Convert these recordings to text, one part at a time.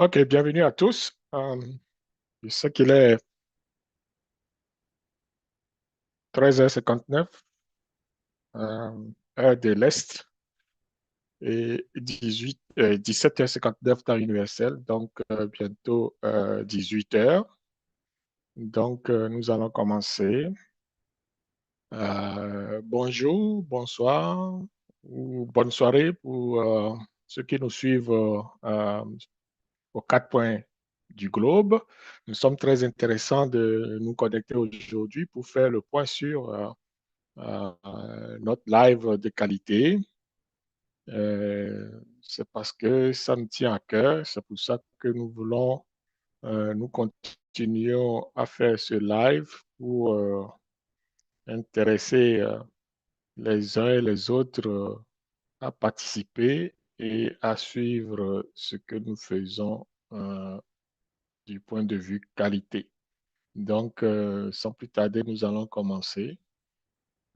Ok, bienvenue à tous. Je sais qu'il est 13h59, heure de l'Est, et 17h59 temps universel, donc bientôt 18h. Donc, nous allons commencer. Bonjour, bonsoir ou bonne soirée pour ceux qui nous suivent aux 4 points du globe. Nous sommes très intéressants de nous connecter aujourd'hui pour faire le point sur notre live de qualité. C'est parce que ça me tient à cœur. C'est pour ça que nous voulons, nous continuons à faire ce live pour intéresser les uns et les autres à participer et à suivre ce que nous faisons du point de vue qualité. Donc, sans plus tarder, nous allons commencer.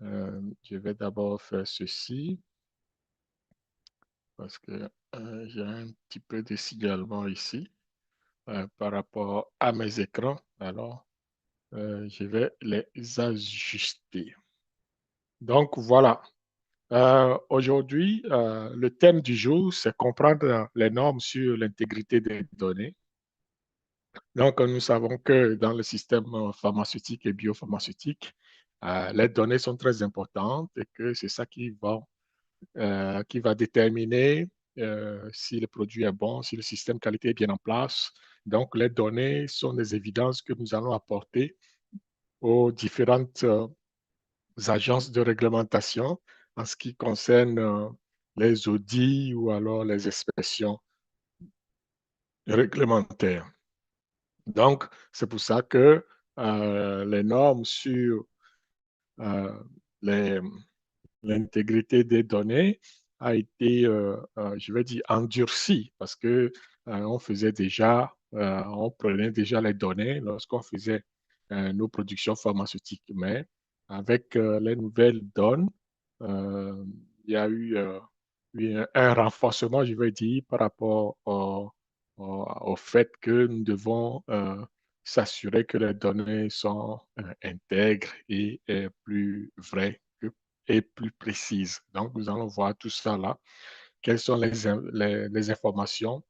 Je vais d'abord faire ceci parce que j'ai un petit peu de signalement ici par rapport à mes écrans. Alors, je vais les ajuster. Donc, voilà. Aujourd'hui, le thème du jour, c'est comprendre les normes sur l'intégrité des données. Donc, nous savons que dans le système pharmaceutique et biopharmaceutique, les données sont très importantes et que c'est ça qui va déterminer si le produit est bon, si le système qualité est bien en place. Donc, les données sont des évidences que nous allons apporter aux différentes agences de réglementation en ce qui concerne les audits ou alors les inspections réglementaires. Donc, c'est pour ça que les normes sur euh, les, l'intégrité des données a été, je vais dire, endurcie parce que on faisait déjà, on prenait déjà les données lorsqu'on faisait nos productions pharmaceutiques. Mais avec les nouvelles donnes, euh, il y a eu un renforcement, je vais dire, par rapport au fait que nous devons s'assurer que les données sont intègres et plus vraies et plus précises. Donc, nous allons voir tout ça là. Quelles sont les informations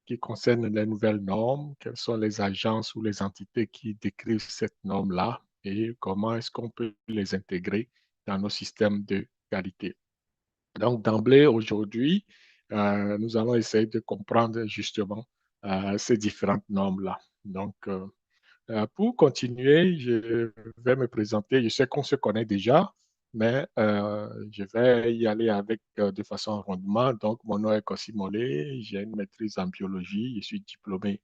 qui concernent les nouvelles normes? Quelles sont les agences ou les entités qui décrivent cette norme-là? Et comment est-ce qu'on peut les intégrer dans nos systèmes de qualité? Donc, d'emblée, aujourd'hui, nous allons essayer de comprendre justement ces différentes normes-là. Donc, pour continuer, je vais me présenter. Je sais qu'on se connaît déjà, mais je vais y aller avec de façon rondement. Donc, mon nom est Kossi Mollet. J'ai une maîtrise en biologie. Je suis diplômé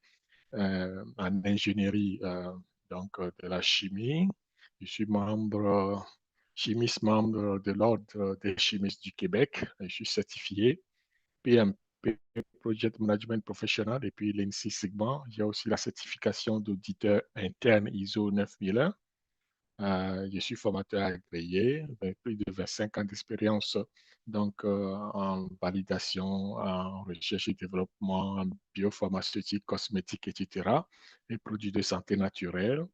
en ingénierie de la chimie. Je suis chimiste membre de l'Ordre des chimistes du Québec. Je suis certifié PMP, Project Management Professional, et puis l'INSEE Sigma. J'ai aussi la certification d'auditeur interne ISO 9001. Je suis formateur agréé, avec plus de 25 ans d'expérience en validation, en recherche et développement, en biopharmaceutique, cosmétique, etc., et produits de santé naturelle.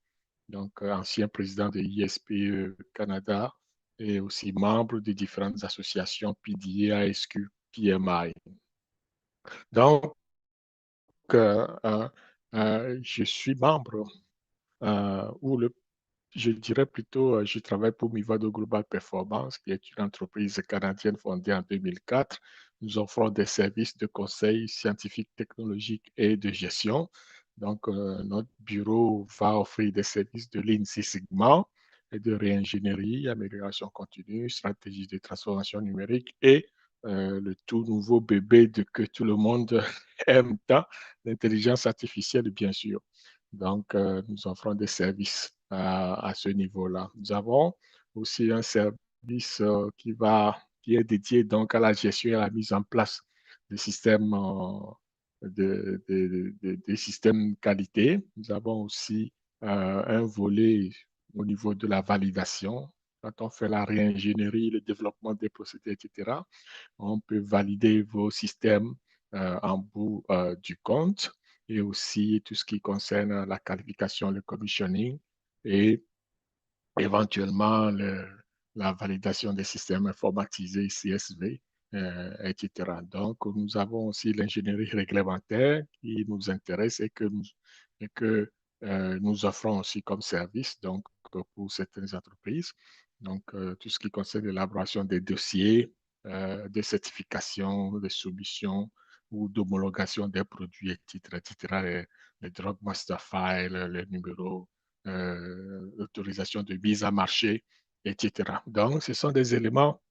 Donc, ancien président de ISPE Canada et aussi membre de différentes associations PDA, ASQ, PMI. Donc, je suis membre ou je dirais plutôt, je travaille pour Mivado Global Performance, qui est une entreprise canadienne fondée en 2004. Nous offrons des services de conseil scientifique, technologique et de gestion. Donc, notre bureau va offrir des services de Lean Six Sigma et de réingénierie, amélioration continue, stratégie de transformation numérique et le tout nouveau bébé que tout le monde aime tant, l'intelligence artificielle, bien sûr. Donc, nous offrons des services à ce niveau-là. Nous avons aussi un service qui est dédié donc à la gestion et à la mise en place des systèmes, des systèmes qualité. Nous avons aussi un volet au niveau de la validation. Quand on fait la réingénierie, le développement des procédés, etc., on peut valider vos systèmes en bout du compte. et aussi tout ce qui concerne la qualification, le commissioning et éventuellement la validation des systèmes informatisés CSV, etc. Donc, nous avons aussi l'ingénierie réglementaire qui nous intéresse et que nous offrons aussi comme service donc, pour certaines entreprises. Donc, tout ce qui concerne l'élaboration des dossiers, de certification, de soumission ou d'homologation des produits, etc., etc., les Drug Master File, les numéros l'autorisation de mise à marché, etc. Donc, ce sont des éléments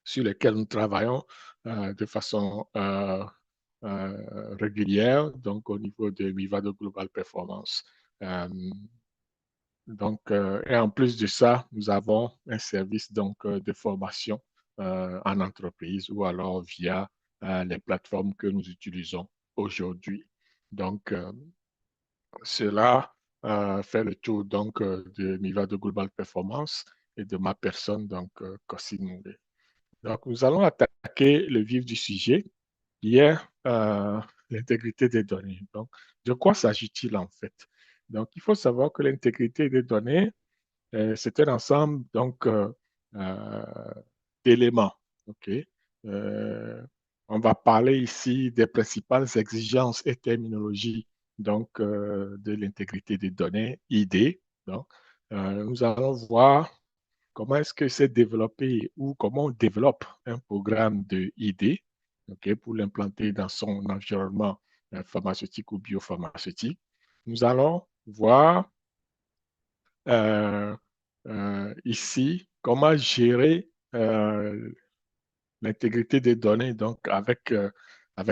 sur lesquels nous travaillons de façon régulière, donc au niveau de Mivado Global Performance. Et en plus de ça, nous avons un service donc, de formation en entreprise ou alors via les plateformes que nous utilisons aujourd'hui. Donc, cela fait le tour donc de Mivado Global Performance et de ma personne, donc Kossi Moulet. Donc, nous allons attaquer le vif du sujet, qui est l'intégrité des données. Donc, de quoi s'agit-il en fait? Donc, il faut savoir que l'intégrité des données, c'est un ensemble donc, euh, d'éléments. OK? Euh, on va parler ici des principales exigences et terminologies donc, de l'intégrité des données, ID. Donc, nous allons voir comment est-ce que c'est développé ou comment on développe un programme de ID, OK, pour l'implanter dans son environnement pharmaceutique ou biopharmaceutique. Nous allons voir euh, ici comment gérer l'intégrité des données donc avec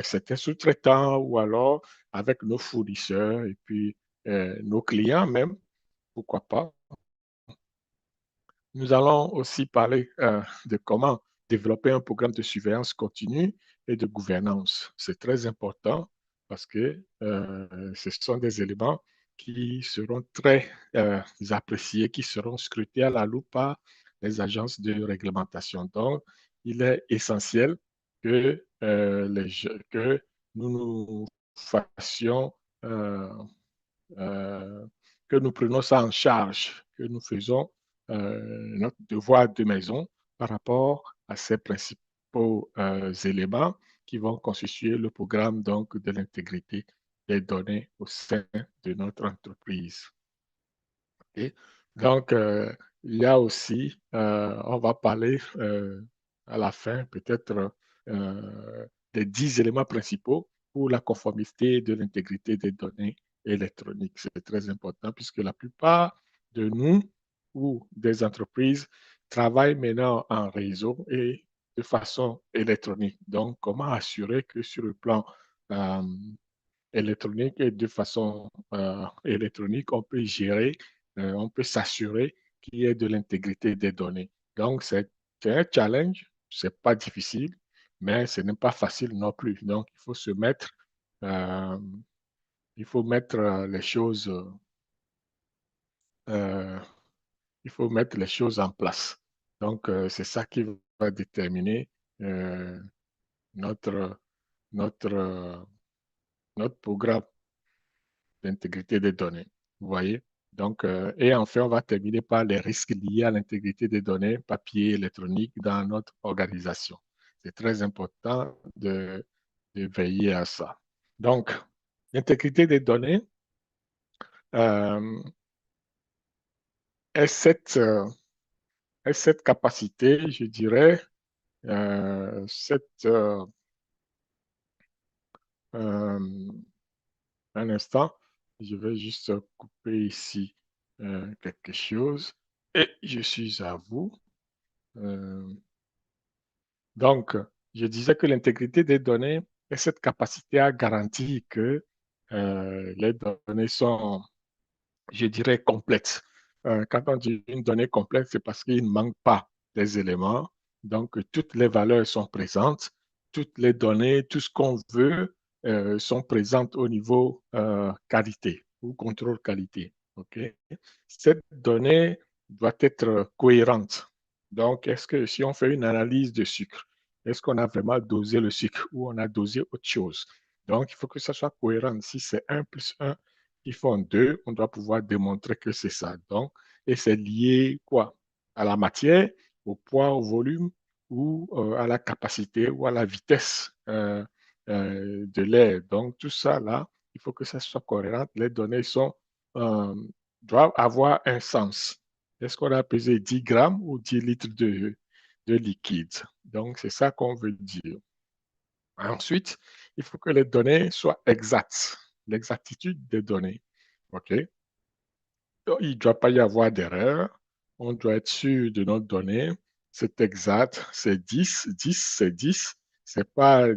certains sous-traitants ou alors avec nos fournisseurs et puis nos clients même, pourquoi pas. Nous allons aussi parler de comment développer un programme de surveillance continue et de gouvernance. C'est très important parce que ce sont des éléments qui seront très appréciés, qui seront scrutés à la loupe par les agences de réglementation. Donc, il est essentiel que nous nous fassions euh, euh, que nous prenons ça en charge, que nous faisons notre devoir de maison par rapport à ces principaux éléments qui vont constituer le programme donc, de l'intégrité des données au sein de notre entreprise. Okay? Donc, il y a aussi, on va parler à la fin peut-être des 10 éléments principaux pour la conformité de l'intégrité des données électroniques. C'est très important puisque la plupart de nous ou des entreprises travaillent maintenant en réseau et de façon électronique. Donc, comment assurer que sur le plan euh, électronique et de façon électronique, on peut gérer, on peut s'assurer qu'il y ait de l'intégrité des données. Donc, c'est un challenge, c'est pas difficile, mais ce n'est pas facile non plus. Donc, euh, il faut mettre les choses, euh, il faut mettre les choses en place. Donc, c'est ça qui va déterminer euh, notre, notre, notre programme l'intégrité des données. Vous voyez? Donc, et enfin, on va terminer par les risques liés à l'intégrité des données papier et électronique dans notre organisation. C'est très important de veiller à ça. Donc, l'intégrité des données euh, est cette capacité, je dirais, euh, un instant, je vais juste couper ici quelque chose et je suis à vous. Euh, donc, je disais que l'intégrité des données est cette capacité à garantir que les données sont, je dirais, complètes. Quand on dit une donnée complète, c'est parce qu'il ne manque pas des éléments. Donc, toutes les valeurs sont présentes, toutes les données, tout ce qu'on veut sont présentes au niveau qualité ou contrôle qualité. OK? Cette donnée doit être cohérente. Donc, est-ce que si on fait une analyse de sucre, est-ce qu'on a vraiment dosé le sucre ou on a dosé autre chose? Donc, il faut que ça soit cohérent. Si c'est 1 plus 1 qui font 2, on doit pouvoir démontrer que c'est ça. Donc, et c'est lié quoi? À la matière, au poids, au volume ou à la capacité ou à la vitesse de l'air. Donc, tout ça là, il faut que ça soit cohérent. Les données euh, doivent avoir un sens. Est-ce qu'on a pesé 10 grammes ou 10 litres de liquide? Donc, c'est ça qu'on veut dire. Ensuite, il faut que les données soient exactes, l'exactitude des données. OK? Donc, il ne doit pas y avoir d'erreur. On doit être sûr de nos données. C'est exact, c'est 10, 10, c'est 10. C'est pas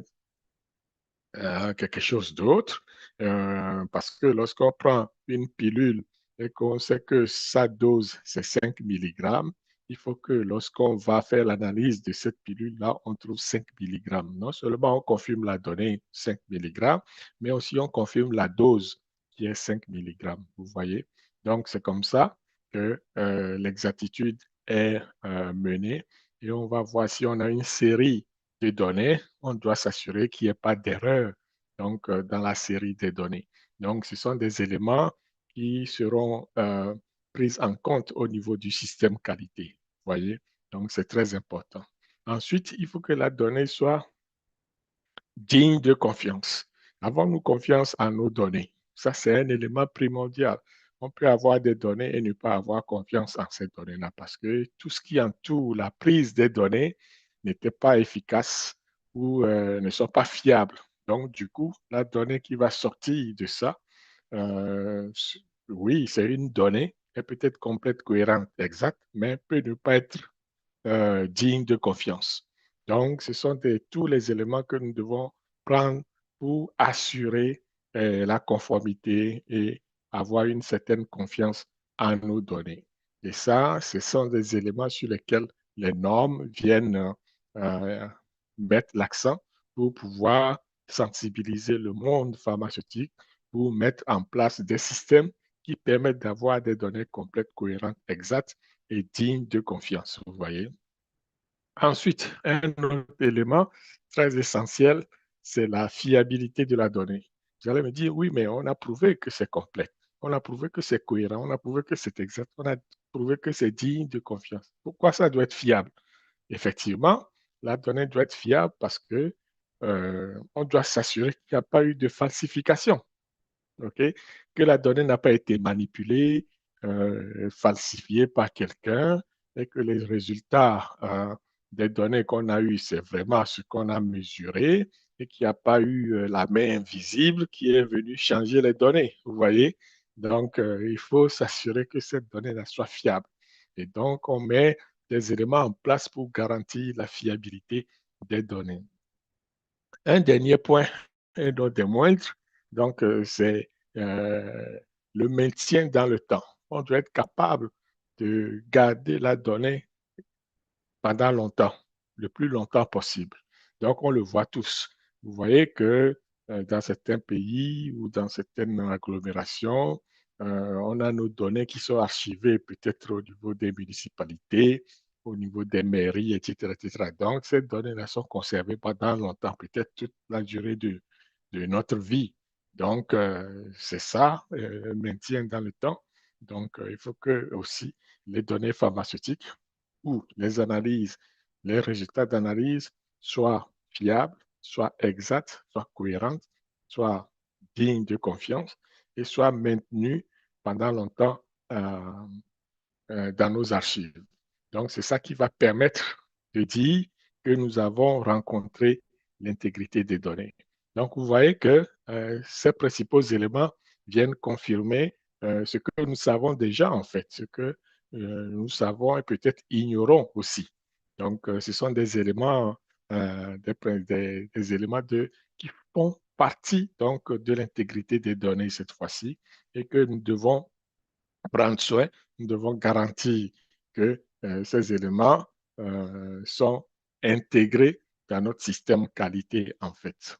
quelque chose d'autre. Parce que lorsqu'on prend une pilule et qu'on sait que sa dose, c'est 5 milligrammes, il faut que lorsqu'on va faire l'analyse de cette pilule-là, on trouve 5 milligrammes. Non seulement on confirme la donnée 5 milligrammes, mais aussi on confirme la dose qui est 5 milligrammes. Vous voyez? Donc, c'est comme ça que l'exactitude est menée et on va voir si on a une série de données, on doit s'assurer qu'il n'y ait pas d'erreur donc, dans la série des données. Donc, ce sont des éléments qui seront pris en compte au niveau du système qualité. Vous voyez? Donc, c'est très important. Ensuite, il faut que la donnée soit digne de confiance. Avons-nous confiance en nos données? Ça, c'est un élément primordial. On peut avoir des données et ne pas avoir confiance en ces données-là parce que tout ce qui entoure la prise des données n'était pas efficace ou ne sont pas fiables. Donc, du coup, la donnée qui va sortir de ça, euh, oui, c'est une donnée, elle peut être complète, cohérente, exacte, mais peut ne pas être digne de confiance. Donc, ce sont tous les éléments que nous devons prendre pour assurer la conformité et avoir une certaine confiance en nos données. Et ça, ce sont des éléments sur lesquels les normes viennent euh, mettre l'accent pour pouvoir sensibiliser le monde pharmaceutique, pour mettre en place des systèmes qui permettent d'avoir des données complètes, cohérentes, exactes et dignes de confiance. Vous voyez? Ensuite, un autre élément très essentiel, c'est la fiabilité de la donnée. Vous allez me dire, oui, mais on a prouvé que c'est complet, on a prouvé que c'est cohérent, on a prouvé que c'est exact, on a prouvé que c'est digne de confiance. Pourquoi ça doit être fiable? Effectivement, la donnée doit être fiable parce que on doit s'assurer qu'il n'y a pas eu de falsification. OK? Que la donnée n'a pas été manipulée, falsifiée par quelqu'un et que les résultats des données qu'on a eues, c'est vraiment ce qu'on a mesuré et qu'il n'y a pas eu la main invisible qui est venue changer les données. Vous voyez? Donc, il faut s'assurer que cette donnée soit fiable. Et donc, on met des éléments en place pour garantir la fiabilité des données. Un dernier point, et non des moindres, donc c'est le maintien dans le temps. On doit être capable de garder la donnée pendant longtemps, le plus longtemps possible. Donc, on le voit tous. Vous voyez que dans certains pays ou dans certaines agglomérations, on a nos données qui sont archivées peut-être au niveau des municipalités, au niveau des mairies, etc., etc. Donc, ces données-là sont conservées pendant longtemps, peut-être toute la durée de notre vie. Donc, c'est ça, le maintien dans le temps. Donc, il faut que aussi les données pharmaceutiques où les analyses, les résultats d'analyse soient fiables, soient exacts, soient cohérents, soient dignes de confiance et soient maintenus pendant longtemps dans nos archives. Donc, c'est ça qui va permettre de dire que nous avons rencontré l'intégrité des données. Donc, vous voyez que ces principaux éléments viennent confirmer ce que nous savons déjà, en fait, ce que nous savons et peut-être ignorons aussi. Donc, ce sont des éléments, des éléments qui font partie donc, de l'intégrité des données cette fois-ci et que nous devons prendre soin, nous devons garantir que ces éléments sont intégrés dans notre système qualité, en fait.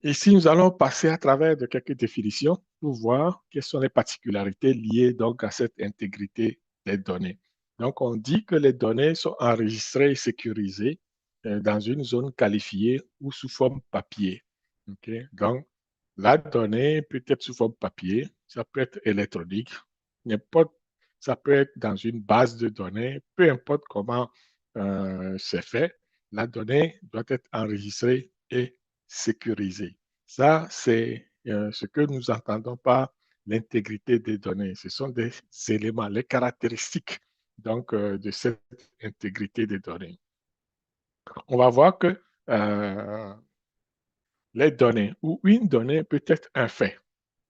Ici, nous allons passer à travers de quelques définitions pour voir quelles sont les particularités liées donc à cette intégrité des données. Donc, on dit que les données sont enregistrées et sécurisées dans une zone qualifiée ou sous forme papier. Okay? Donc, la donnée peut être sous forme papier, ça peut être électronique, n'importe, ça peut être dans une base de données, peu importe comment c'est fait, la donnée doit être enregistrée et sécurisée. Ça, c'est ce que nous entendons par l'intégrité des données. Ce sont des éléments, les caractéristiques donc, de cette intégrité des données. On va voir que les données ou une donnée peut être un fait.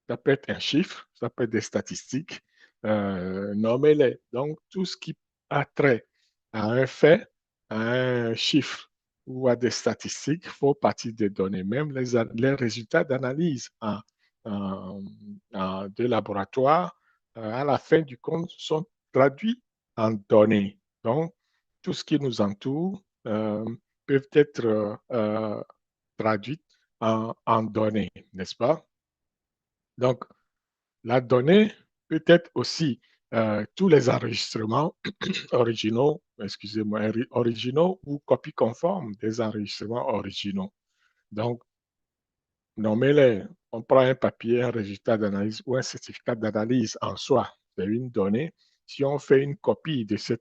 Ça peut être un chiffre, ça peut être des statistiques. Nommez-les. Donc, tout ce qui a trait à un fait, à un chiffre ou à des statistiques font partie des données. Même les résultats d'analyse de laboratoire, à la fin du compte, sont traduits en données. Donc, tout ce qui nous entoure peut être traduit en données, n'est-ce pas? Donc, la donnée peut être aussi tous les enregistrements originaux, excusez-moi, originaux ou copies conformes des enregistrements originaux. Donc, nommez-les. On prend un papier, un résultat d'analyse ou un certificat d'analyse en soi, c'est une donnée. Si on fait une copie de ce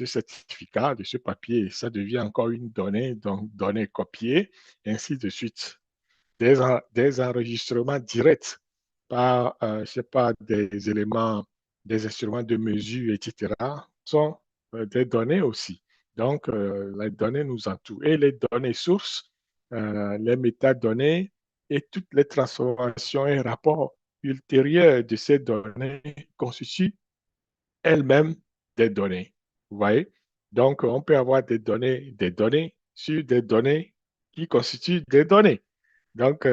certificat, de ce papier, ça devient encore une donnée, donc donnée copiée, ainsi de suite. Des enregistrements directs par, je sais pas, des éléments, des instruments de mesure, etc., sont des données aussi. Donc, les données nous entourent. Et les données sources, les métadonnées et toutes les transformations et rapports ultérieurs de ces données constituent elles-mêmes des données. Vous voyez? Donc, on peut avoir des données sur des données qui constituent des données. Donc,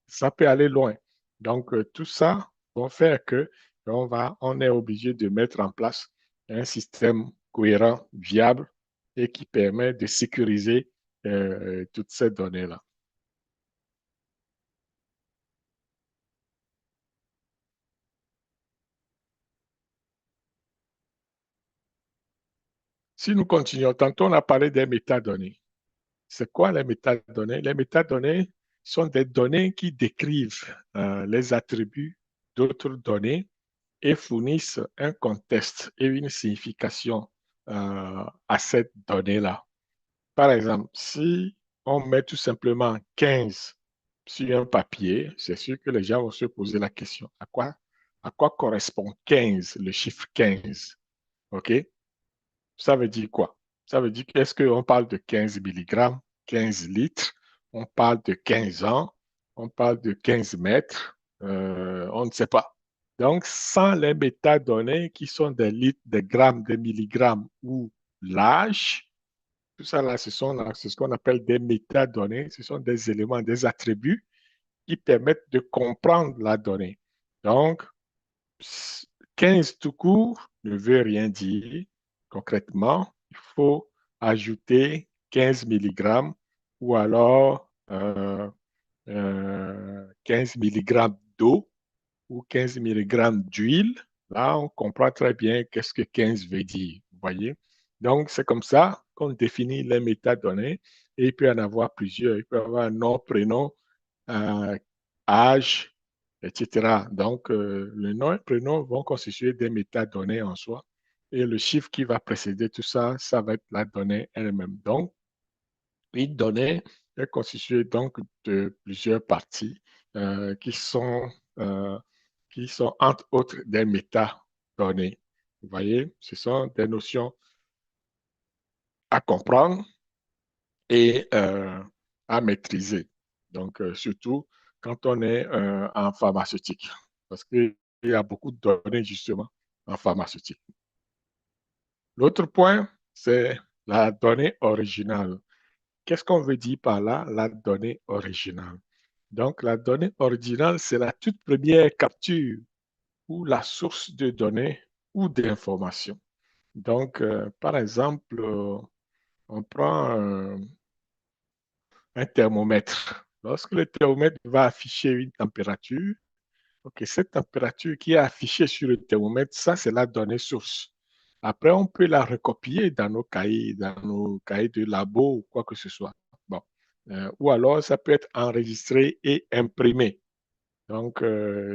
ça peut aller loin. Donc, tout ça va faire que on est obligé de mettre en place un système cohérent, viable et qui permet de sécuriser toutes ces données-là. Si nous continuons, tantôt on a parlé des métadonnées. C'est quoi les métadonnées? Les métadonnées sont des données qui décrivent les attributs d'autres données et fournissent un contexte et une signification à cette donnée-là. Par exemple, si on met tout simplement 15 sur un papier, c'est sûr que les gens vont se poser la question, à quoi correspond 15, le chiffre 15? OK? Ça veut dire quoi? Ça veut dire qu'est-ce qu'on parle de 15 milligrammes, 15 litres, on parle de 15 ans, on parle de 15 mètres, on ne sait pas. Donc, sans les métadonnées qui sont des litres, des grammes, des milligrammes ou l'âge, tout ça là, c'est ce qu'on appelle des métadonnées. Ce sont des éléments, des attributs qui permettent de comprendre la donnée. Donc, 15 tout court ne veut rien dire. Concrètement, il faut ajouter 15 milligrammes ou alors 15 milligrammes d'eau ou 15 milligrammes d'huile. Là, on comprend très bien qu'est-ce que 15 veut dire. Vous voyez? Donc, c'est comme ça qu'on définit les métadonnées et il peut y en avoir plusieurs. Il peut y avoir un nom, prénom, euh, âge, etc. Donc, le nom et prénom vont constituer des métadonnées en soi. Et le chiffre qui va précéder tout ça, ça va être la donnée elle-même. Donc, une donnée est constituée donc de plusieurs parties qui euh, qui sont entre autres des métadonnées. Vous voyez, ce sont des notions à comprendre et à maîtriser. Donc, surtout quand on est en pharmaceutique, parce qu'il y a beaucoup de données justement en pharmaceutique. L'autre point, c'est la donnée originale. Qu'est-ce qu'on veut dire par là, la donnée originale? Donc, la donnée originale, c'est la toute première capture ou la source de données ou d'informations. Donc, par exemple, on prend un thermomètre. Lorsque le thermomètre va afficher une température, ok, cette température qui est affichée sur le thermomètre, ça, c'est la donnée source. Après, on peut la recopier dans nos cahiers de labo ou quoi que ce soit. Bon. Ou alors, ça peut être enregistré et imprimé. Donc,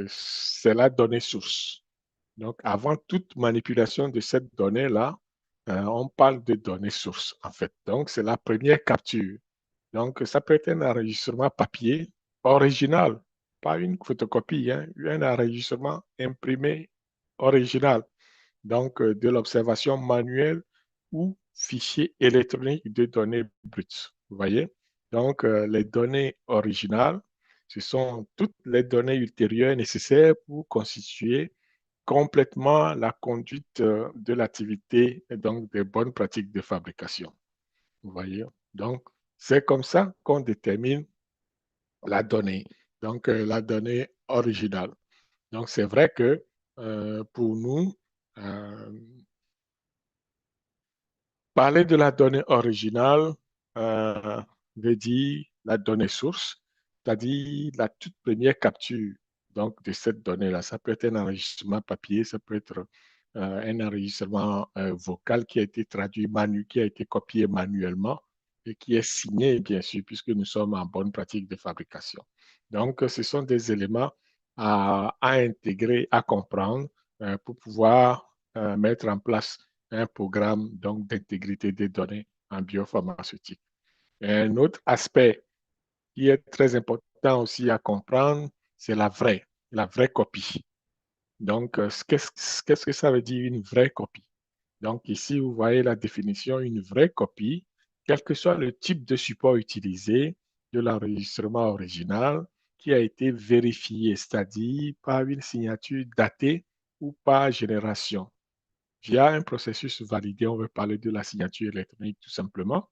c'est la donnée source. Donc, avant toute manipulation de cette donnée-là, on parle de données sources, en fait. Donc, c'est la première capture. Donc, ça peut être un enregistrement papier original, pas une photocopie, hein, un enregistrement imprimé original. Donc, de l'observation manuelle ou fichier électronique de données brutes. Vous voyez? Donc, les données originales, ce sont toutes les données ultérieures nécessaires pour constituer complètement la conduite de l'activité et donc des bonnes pratiques de fabrication. Vous voyez? Donc, c'est comme ça qu'on détermine la donnée. Donc, la donnée originale. Donc, c'est vrai que pour nous, euh, parler de la donnée originale veut dire la donnée source, c'est-à-dire la toute première capture donc, de cette donnée-là. Ça peut être un enregistrement papier, ça peut être un enregistrement vocal qui a été traduit, qui a été copié manuellement et qui est signé, bien sûr, puisque nous sommes en bonne pratique de fabrication. Donc, ce sont des éléments à intégrer, à comprendre pour pouvoir mettre en place un programme donc d'intégrité des données en biopharmaceutique. Et un autre aspect qui est très important aussi à comprendre, c'est la vraie copie. Donc, qu'est-ce que ça veut dire une vraie copie? Donc, ici, vous voyez la définition, une vraie copie, quel que soit le type de support utilisé de l'enregistrement original qui a été vérifié, c'est-à-dire par une signature datée ou par génération via un processus validé, on veut parler de la signature électronique tout simplement,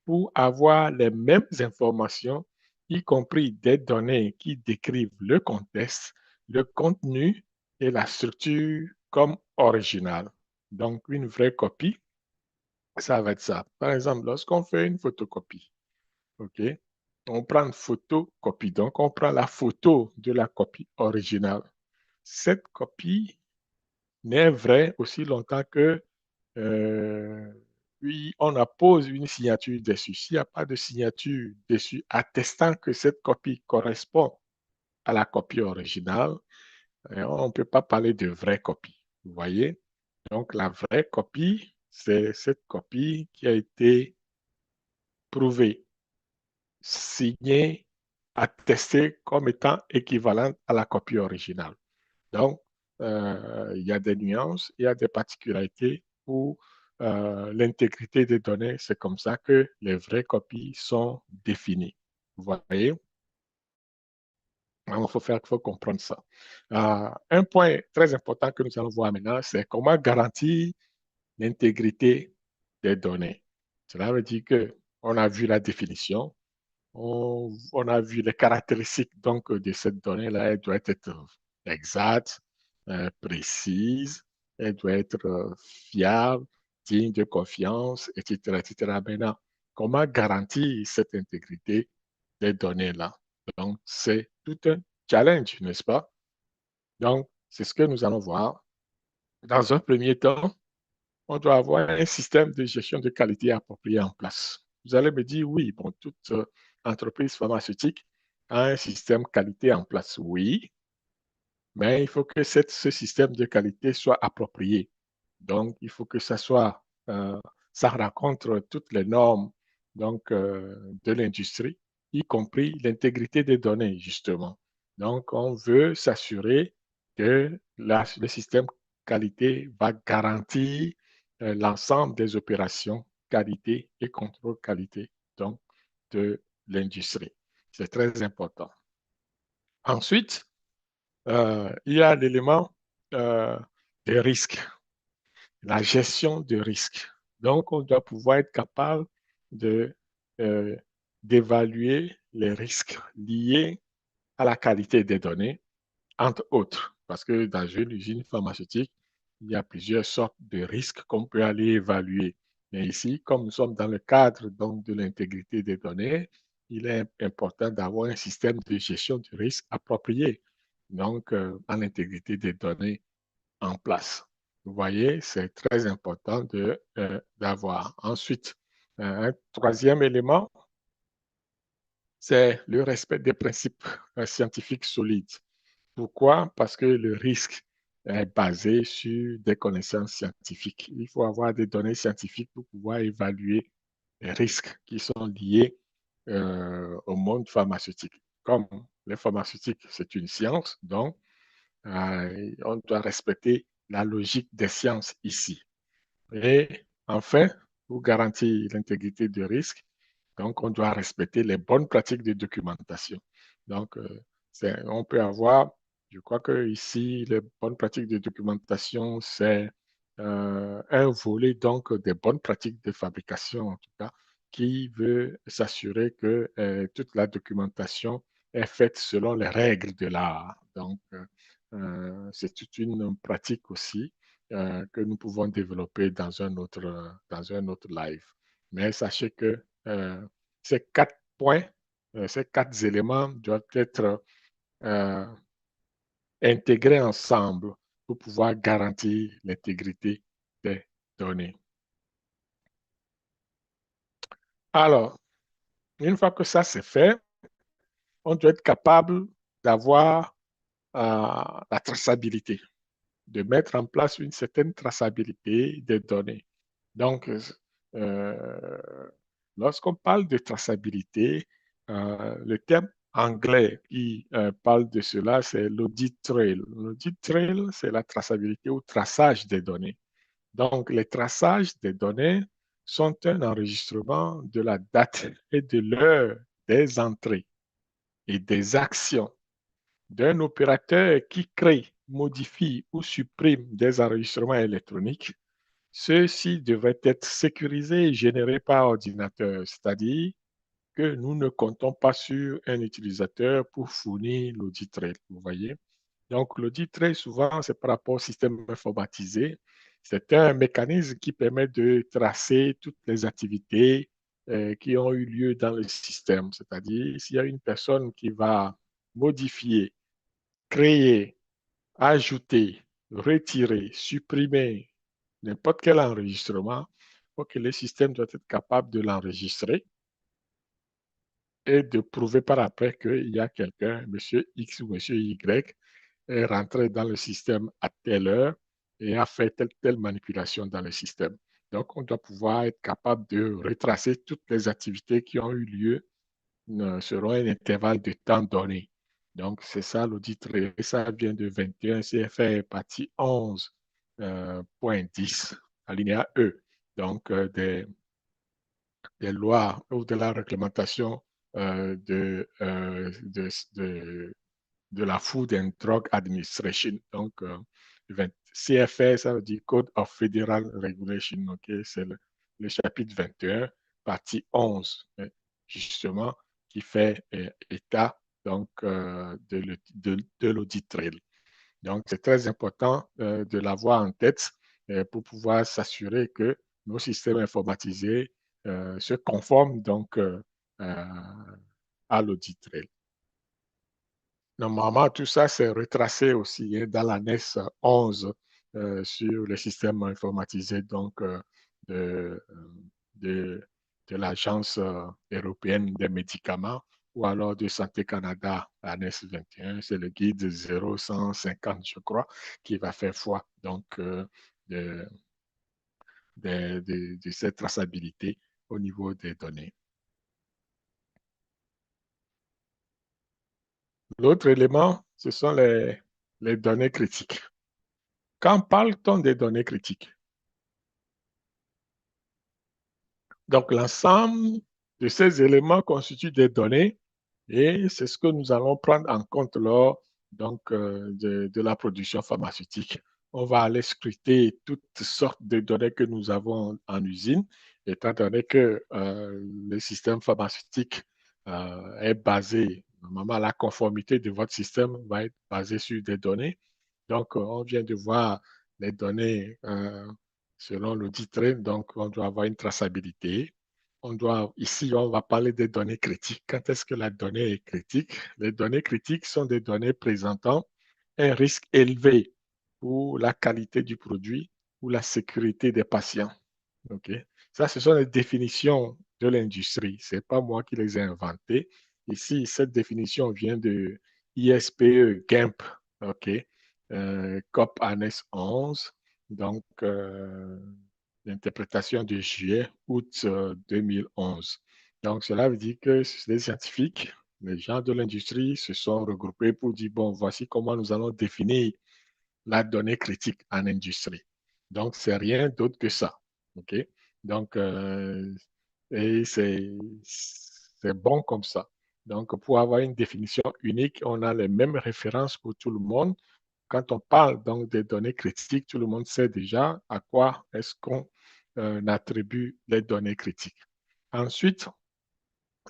pour avoir les mêmes informations, y compris des données qui décrivent le contexte, le contenu et la structure comme original. Donc, une vraie copie, ça va être ça. Par exemple, lorsqu'on fait une photocopie, OK, on prend une photocopie. Donc, on prend la photo de la copie originale. Cette copie n'est vraie aussi longtemps que puis on appose une signature dessus. S'il n'y a pas de signature dessus attestant que cette copie correspond à la copie originale, on ne peut pas parler de vraie copie. Vous voyez? Donc, la vraie copie, c'est cette copie qui a été prouvée, signée, attestée comme étant équivalente à la copie originale. Donc, il y a des nuances, il y a des particularités pour l'intégrité des données. C'est comme ça que les vraies copies sont définies. Vous voyez? Donc, il faut comprendre ça. Un point très important que nous allons voir maintenant, c'est comment garantir l'intégrité des données. Cela veut dire que on a vu la définition, on a vu les caractéristiques donc, de cette donnée-là. Elle doit être exacte, précise, elle doit être fiable, digne de confiance, etc., etc. Maintenant, comment garantir cette intégrité des données-là? Donc, c'est tout un challenge, n'est-ce pas? Donc, c'est ce que nous allons voir. Dans un premier temps, on doit avoir un système de gestion de qualité approprié en place. Vous allez me dire, oui, bon, toute entreprise pharmaceutique a un système qualité en place, oui, mais il faut que ce système de qualité soit approprié. Donc, il faut que ça rencontre toutes les normes donc, de l'industrie, y compris l'intégrité des données, justement. Donc, on veut s'assurer que le système qualité va garantir l'ensemble des opérations qualité et contrôle qualité donc, de l'industrie. C'est très important. Ensuite, il y a l'élément euh, des risques, la gestion de risques. Donc, on doit pouvoir être capable de, euh, d'évaluer les risques liés à la qualité des données, entre autres, parce que dans une usine pharmaceutique, il y a plusieurs sortes de risques qu'on peut aller évaluer. Mais ici, comme nous sommes dans le cadre donc, de l'intégrité des données, il est important d'avoir un système de gestion du risque approprié, donc en intégrité des données en place. Vous voyez, c'est très important d'avoir. Ensuite, un troisième élément, c'est le respect des principes scientifiques solides. Pourquoi? Parce que le risque est basé sur des connaissances scientifiques. Il faut avoir des données scientifiques pour pouvoir évaluer les risques qui sont liés au monde pharmaceutique. Comme les pharmaceutiques, c'est une science, donc on doit respecter la logique des sciences ici. Et enfin, pour garantir l'intégrité du risque, donc on doit respecter les bonnes pratiques de documentation. Donc, on peut avoir, je crois que ici, les bonnes pratiques de documentation, c'est un volet donc des bonnes pratiques de fabrication, en tout cas, qui veut s'assurer que toute la documentation est faite selon les règles de l'art. Donc, c'est toute une pratique aussi que nous pouvons développer dans un autre live. Mais sachez que ces quatre points, ces quatre éléments doivent être euh, intégrés ensemble pour pouvoir garantir l'intégrité des données. Alors, une fois que ça c'est fait, on doit être capable d'avoir la traçabilité, de mettre en place une certaine traçabilité des données. Donc, euh, lorsqu'on parle de traçabilité, le terme anglais qui parle de cela, c'est l'audit trail. L'audit trail, c'est la traçabilité ou traçage des données. Donc, les traçages des données sont un enregistrement de la date et de l'heure des entrées et des actions d'un opérateur qui crée, modifie ou supprime des enregistrements électroniques. Ceux-ci devraient être sécurisés et générés par ordinateur, c'est-à-dire que nous ne comptons pas sur un utilisateur pour fournir l'audit trail. Vous voyez? Donc, l'audit trail, souvent, c'est par rapport au système informatisé. C'est un mécanisme qui permet de tracer toutes les activités qui ont eu lieu dans le système. C'est-à-dire, s'il y a une personne qui va modifier, créer, ajouter, retirer, supprimer n'importe quel enregistrement, il faut que le système doit être capable de l'enregistrer et de prouver par après qu'il y a quelqu'un, monsieur X ou monsieur Y, est rentré dans le système à telle heure et a fait telle manipulation dans le système. Donc, on doit pouvoir être capable de retracer toutes les activités qui ont eu lieu selon un intervalle de temps donné. Donc, c'est ça l'audit. Ça vient de 21 CFR partie 11.10, alinéa E. Donc, des lois ou de la réglementation de la Food and Drug Administration. Donc, CFR, ça veut dire Code of Federal Regulation. Okay? C'est le chapitre 21, partie 11, justement, qui fait état donc, de l'audit trail. Donc, c'est très important de l'avoir en tête pour pouvoir s'assurer que nos systèmes informatisés se conforment donc à l'audit trail. Normalement, tout ça, c'est retracé aussi dans l'annexe 11 sur les systèmes informatisés donc, de, de, de l'Agence européenne des médicaments ou alors de Santé Canada, l'annexe 21. C'est le guide 0150, je crois, qui va faire foi donc, de, de cette traçabilité au niveau des données. L'autre élément, ce sont les données critiques. Quand parle-t-on des données critiques? Donc, l'ensemble de ces éléments constituent des données et c'est ce que nous allons prendre en compte lors donc, de la production pharmaceutique. On va aller scruter toutes sortes de données que nous avons en usine, étant donné que le système pharmaceutique est basé, normalement, la conformité de votre système va être basée sur des données. Donc, on vient de voir les données selon l'audit train, donc on doit avoir une traçabilité. Ici, on va parler des données critiques. Quand est-ce que la donnée est critique? Les données critiques sont des données présentant un risque élevé pour la qualité du produit, ou la sécurité des patients. OK? Ça, ce sont les définitions de l'industrie. Ce n'est pas moi qui les ai inventées. Ici, cette définition vient de ISPE GAMP, OK? COP Annexe 11, donc l'interprétation de juillet-août 2011. Donc, cela veut dire que les scientifiques, les gens de l'industrie se sont regroupés pour dire, bon, voici comment nous allons définir la donnée critique en industrie. Donc, c'est rien d'autre que ça. OK? Donc, et c'est bon comme ça. Donc, pour avoir une définition unique, on a les mêmes références pour tout le monde. Quand on parle donc des données critiques, tout le monde sait déjà à quoi est-ce qu'on attribue les données critiques. Ensuite,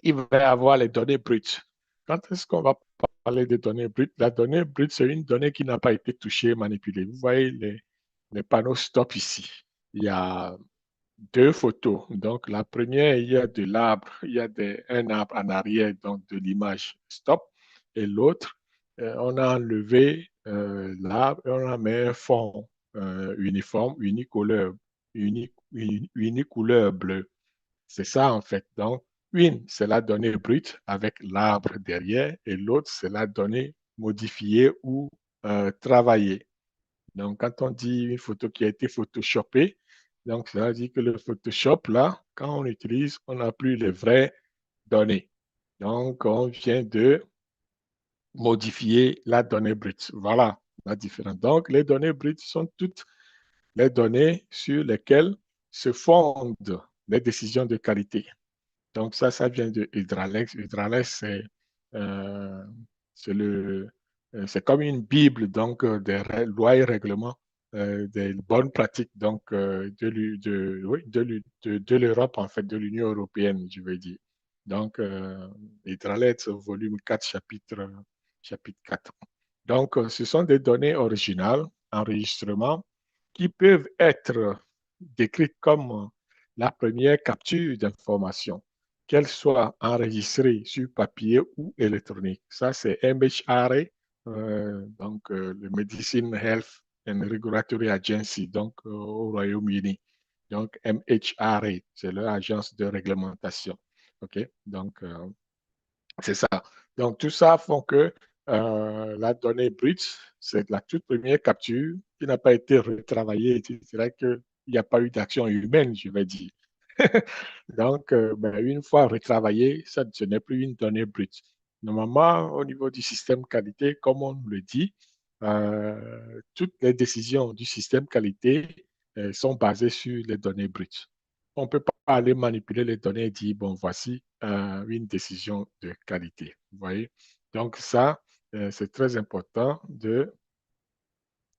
il va y avoir les données brutes. Quand est-ce qu'on va parler des données brutes? La donnée brute, c'est une donnée qui n'a pas été touchée, manipulée. Vous voyez les panneaux stop ici. Il y a deux photos. Donc, la première, il y a de l'arbre, il y a un arbre en arrière, donc de l'image stop. Et l'autre, on a enlevé l'arbre et on a mis un fond uniforme, unicouleur bleu. C'est ça, en fait. Donc, une, c'est la donnée brute avec l'arbre derrière et l'autre, c'est la donnée modifiée ou travaillée. Donc, quand on dit une photo qui a été photoshopée, donc ça veut dire que le Photoshop, là, quand on utilise, on n'a plus les vraies données. Donc, on vient de modifier la donnée brute. Voilà la différence. Donc, les données brutes sont toutes les données sur lesquelles se fondent les décisions de qualité. Donc ça vient de Hydralex. Hydralex, euh, c'est comme une bible donc des lois et règlements, des bonnes pratiques donc oui, de l'Europe en fait, de l'Union européenne, je veux dire. Donc Hydralex, volume 4, chapitre 4. Donc ce sont des données originales, enregistrements, qui peuvent être décrites comme la première capture d'information, qu'elle soit enregistrée sur papier ou électronique. Ça, c'est MHRA, donc le Medicine Health and Regulatory Agency, donc au Royaume-Uni. Donc, MHRA, c'est leur agence de réglementation. OK? Donc, c'est ça. Donc, tout ça font que la donnée brute, c'est la toute première capture qui n'a pas été retravaillée. C'est vrai qu'il n'y a pas eu d'action humaine, je vais dire. Donc, ben, une fois retravaillé, ça, ce n'est plus une donnée brute. Normalement, au niveau du système qualité, comme on le dit, toutes les décisions du système qualité sont basées sur les données brutes. On ne peut pas aller manipuler les données et dire, bon, voici une décision de qualité. Vous voyez? Donc, ça, c'est très important de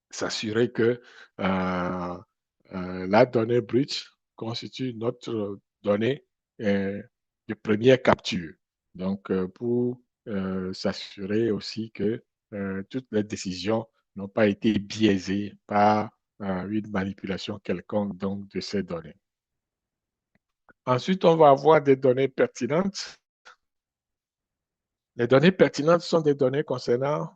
s'assurer que euh, la donnée brute constitue notre donnée de première capture. Donc, pour s'assurer aussi que toutes les décisions n'ont pas été biaisées par une manipulation quelconque donc, de ces données. Ensuite, on va avoir des données pertinentes. Les données pertinentes sont des données concernant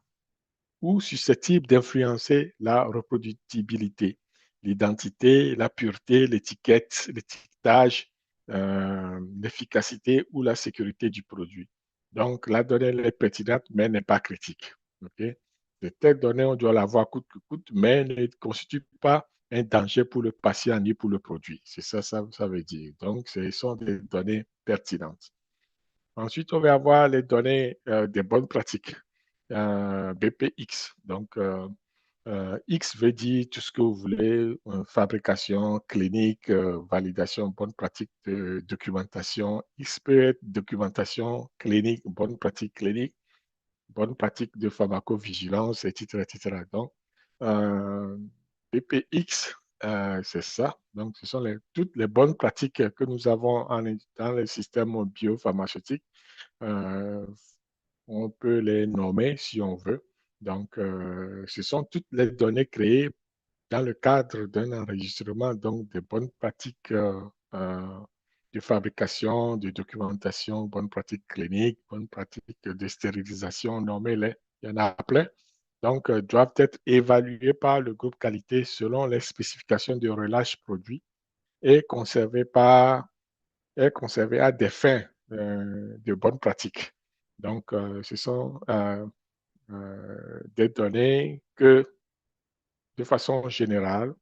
ou susceptibles d'influencer la reproductibilité, l'identité, la pureté, l'étiquetage, l'efficacité ou la sécurité du produit. Donc, la donnée est pertinente, mais n'est pas critique. Okay? De telles données, on doit l'avoir coûte que coûte, mais ne constitue pas un danger pour le patient ni pour le produit. C'est ça, ça veut dire. Donc, ce sont des données pertinentes. Ensuite, on va avoir les données des bonnes pratiques, BPX. Donc, X veut dire tout ce que vous voulez, fabrication, clinique, validation, bonne pratique de documentation. X peut être documentation clinique, bonne pratique clinique, bonne pratique de pharmacovigilance, etc. etc. Donc, BPX, c'est ça. Donc, ce sont toutes les bonnes pratiques que nous avons dans le système biopharmaceutique. Euh, on peut les nommer si on veut. Donc, ce sont toutes les données créées dans le cadre d'un enregistrement, donc des bonnes pratiques de fabrication, de documentation, bonnes pratiques cliniques, bonnes pratiques de stérilisation, nommez-les. Il y en a plein. donc doivent être évaluées par le groupe qualité selon les spécifications de relâche produit et conservées à des fins de bonne pratique. Donc, ce sont des données que, de façon générale,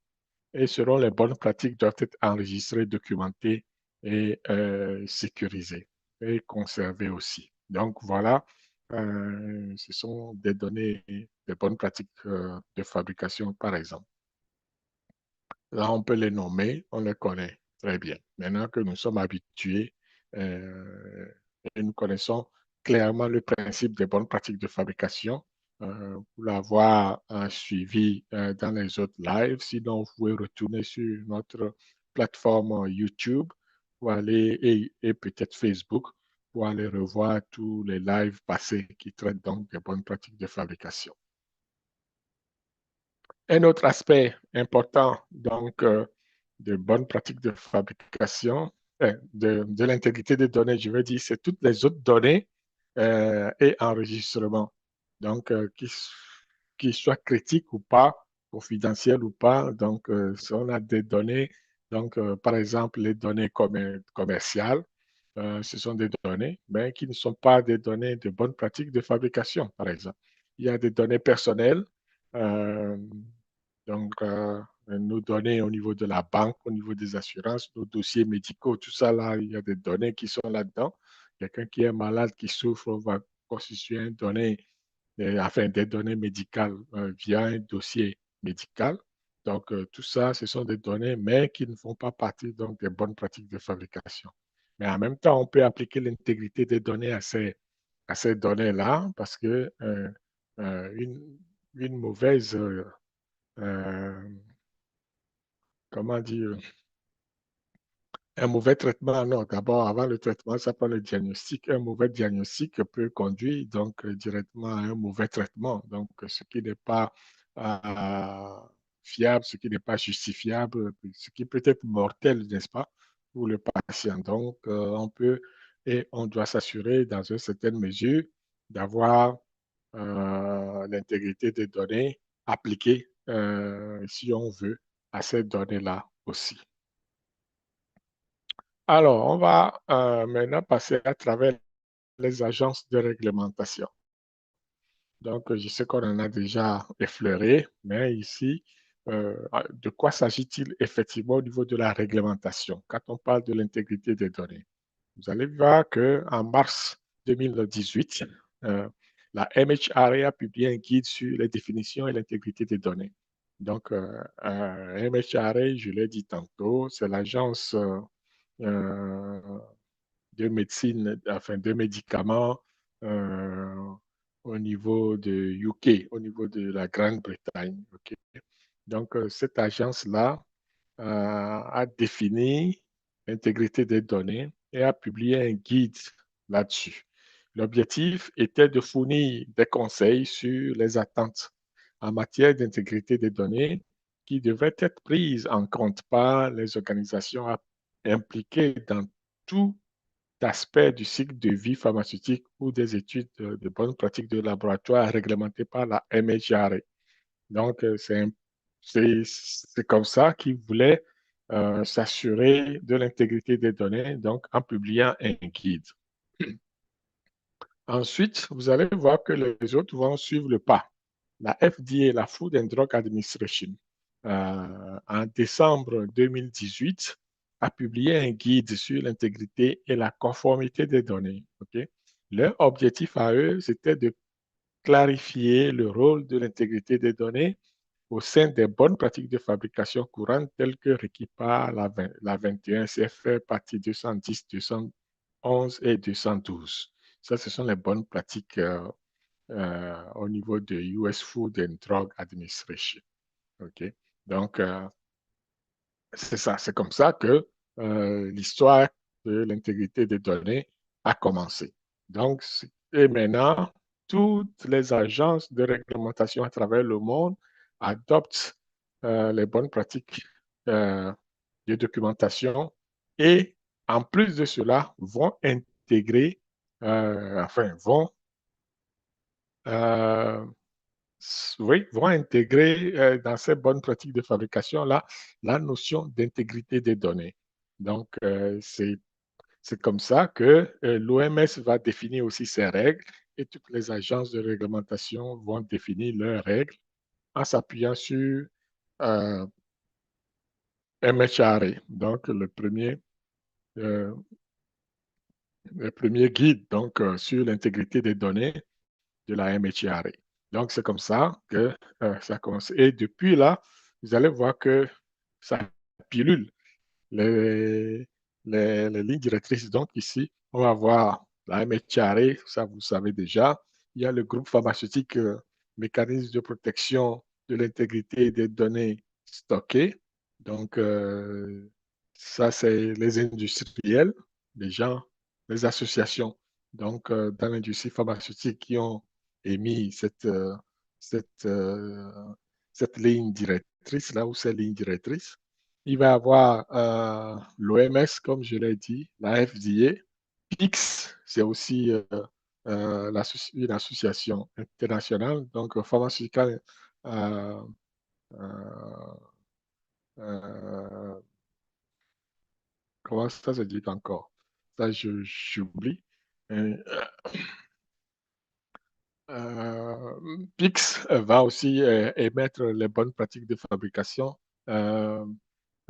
et selon les bonnes pratiques, doivent être enregistrées, documentées et sécurisées et conservées aussi. Donc voilà, ce sont des données, des bonnes pratiques de fabrication, par exemple. Là, on peut les nommer, on les connaît très bien. Maintenant que nous sommes habitués et nous connaissons clairement le principe des bonnes pratiques de fabrication, pour l'avoir suivi dans les autres lives, sinon vous pouvez retourner sur notre plateforme YouTube pour aller, et peut-être Facebook pour aller revoir tous les lives passés qui traitent donc des bonnes pratiques de fabrication. Un autre aspect important, donc, de bonnes pratiques de fabrication, de l'intégrité des données, je veux dire, c'est toutes les autres données et enregistrements. Donc, qui soient critiques ou pas, confidentiels ou pas. Donc, si on a des données, donc, par exemple, les données commerciales, ce sont des données, mais qui ne sont pas des données de bonnes pratiques de fabrication, par exemple. Il y a des données personnelles. euh, donc, nos données au niveau de la banque, au niveau des assurances, nos dossiers médicaux, tout ça là, il y a des données qui sont là-dedans. Quelqu'un qui est malade, qui souffre, va constituer une donnée, enfin des données médicales via un dossier médical. Donc, tout ça, ce sont des données, mais qui ne font pas partie donc, des bonnes pratiques de fabrication. Mais en même temps, on peut appliquer l'intégrité des données à ces données-là parce que une mauvaise euh, comment dire, un mauvais traitement, non, d'abord, avant le traitement, ça prend le diagnostic. Un mauvais diagnostic peut conduire donc directement à un mauvais traitement. Donc, ce qui n'est pas euh, fiable, ce qui n'est pas justifiable, ce qui peut être mortel, n'est-ce pas, pour le patient. Donc, on peut et on doit s'assurer, dans une certaine mesure, d'avoir l'intégrité des données appliquées, si on veut, à ces données-là aussi. Alors, on va maintenant passer à travers les agences de réglementation. Donc, je sais qu'on en a déjà effleuré, mais ici, de quoi s'agit-il effectivement au niveau de la réglementation quand on parle de l'intégrité des données? Vous allez voir qu'en mars 2018, euh, la MHRA a publié un guide sur les définitions et l'intégrité des données. Donc, MHRA, je l'ai dit tantôt, c'est l'agence euh, de médecine, enfin de médicaments euh, au niveau de UK, au niveau de la Grande-Bretagne. Okay? Donc, cette agence-là a défini l'intégrité des données et a publié un guide là-dessus. L'objectif était de fournir des conseils sur les attentes en matière d'intégrité des données qui devraient être prises en compte par les organisations impliquées dans tout aspect du cycle de vie pharmaceutique ou des études de bonnes pratiques de laboratoire réglementées par la MHRA. Donc, c'est comme ça qu'ils voulaient s'assurer de l'intégrité des données, donc en publiant un guide. Ensuite, vous allez voir que les autres vont suivre le pas. La FDA, la Food and Drug Administration, en décembre 2018, a publié un guide sur l'intégrité et la conformité des données. Okay? Leur objectif à eux, c'était de clarifier le rôle de l'intégrité des données au sein des bonnes pratiques de fabrication courantes telles que requises par la 21 CFR partie 210, 211 et 212. Ça, ce sont les bonnes pratiques au niveau de US Food and Drug Administration. OK? Donc, c'est ça, c'est comme ça que l'histoire de l'intégrité des données a commencé. Donc, et maintenant, toutes les agences de réglementation à travers le monde adoptent les bonnes pratiques euh, de documentation et, en plus de cela, vont intégrer, enfin, vont euh, oui, vont intégrer dans ces bonnes pratiques de fabrication-là la notion d'intégrité des données. Donc, c'est comme ça que l'OMS va définir aussi ses règles et toutes les agences de réglementation vont définir leurs règles en s'appuyant sur euh, MHRA, donc euh, le premier guide donc, sur l'intégrité des données de la MHRA. Donc, c'est comme ça que ça commence. Et depuis là, vous allez voir que ça pilule les, les lignes directrices. Donc, ici, on va voir la MHRA, ça vous savez déjà. Il y a le groupe pharmaceutique mécanisme de protection de l'intégrité des données stockées. Donc, ça, c'est les industriels, les gens, les associations. Donc, dans l'industrie pharmaceutique qui ont émis cette, euh, cette ligne directrice, là où ces lignes directrices. Il va y avoir l'OMS, comme je l'ai dit, la FDA, PIX, c'est aussi une association internationale, donc pharmaceutical, euh, euh, euh, comment ça se dit encore? Ça, j'oublie. Euh, PIX va aussi émettre les bonnes pratiques de fabrication. Euh,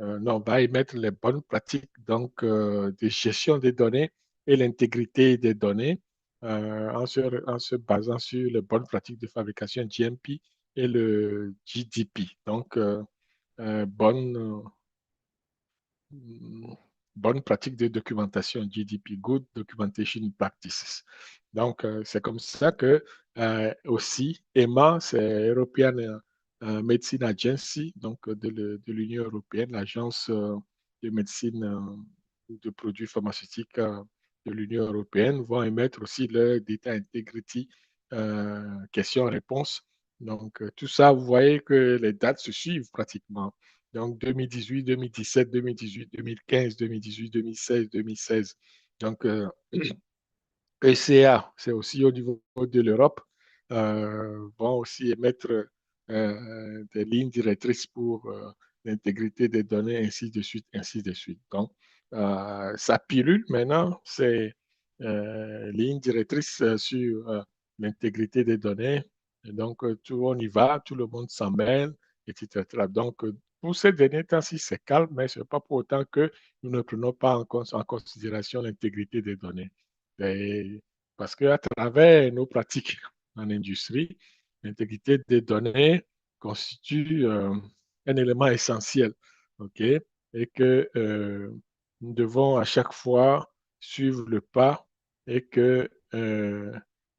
non, va émettre les bonnes pratiques donc, de gestion des données et l'intégrité des données en se basant sur les bonnes pratiques de fabrication GMP et le GDP. Donc, bonne, mm, bonne pratique de documentation, GDP, Good Documentation Practices. Donc, c'est comme ça que aussi EMA, c'est European Medicine Agency, donc de l'Union européenne, l'agence de médecine de produits pharmaceutiques de l'Union européenne, vont émettre aussi le Data Integrity questions-réponses. Donc, tout ça, vous voyez que les dates se suivent pratiquement. Donc 2018, 2017, 2018, 2015, 2018, 2016, 2016. Donc ECA, c'est aussi au niveau de l'Europe, vont aussi émettre des lignes directrices pour l'intégrité des données, ainsi de suite, ainsi de suite. Donc, ça pilule maintenant, c'est lignes directrices sur l'intégrité des données. Et donc, tout on y va, tout le monde s'en mêle, etc. Donc, pour ces derniers temps-ci, c'est calme, mais ce n'est pas pour autant que nous ne prenons pas en considération l'intégrité des données. Et parce qu'à travers nos pratiques en industrie, l'intégrité des données constitue un élément essentiel, OK? Et que nous devons à chaque fois suivre le pas et que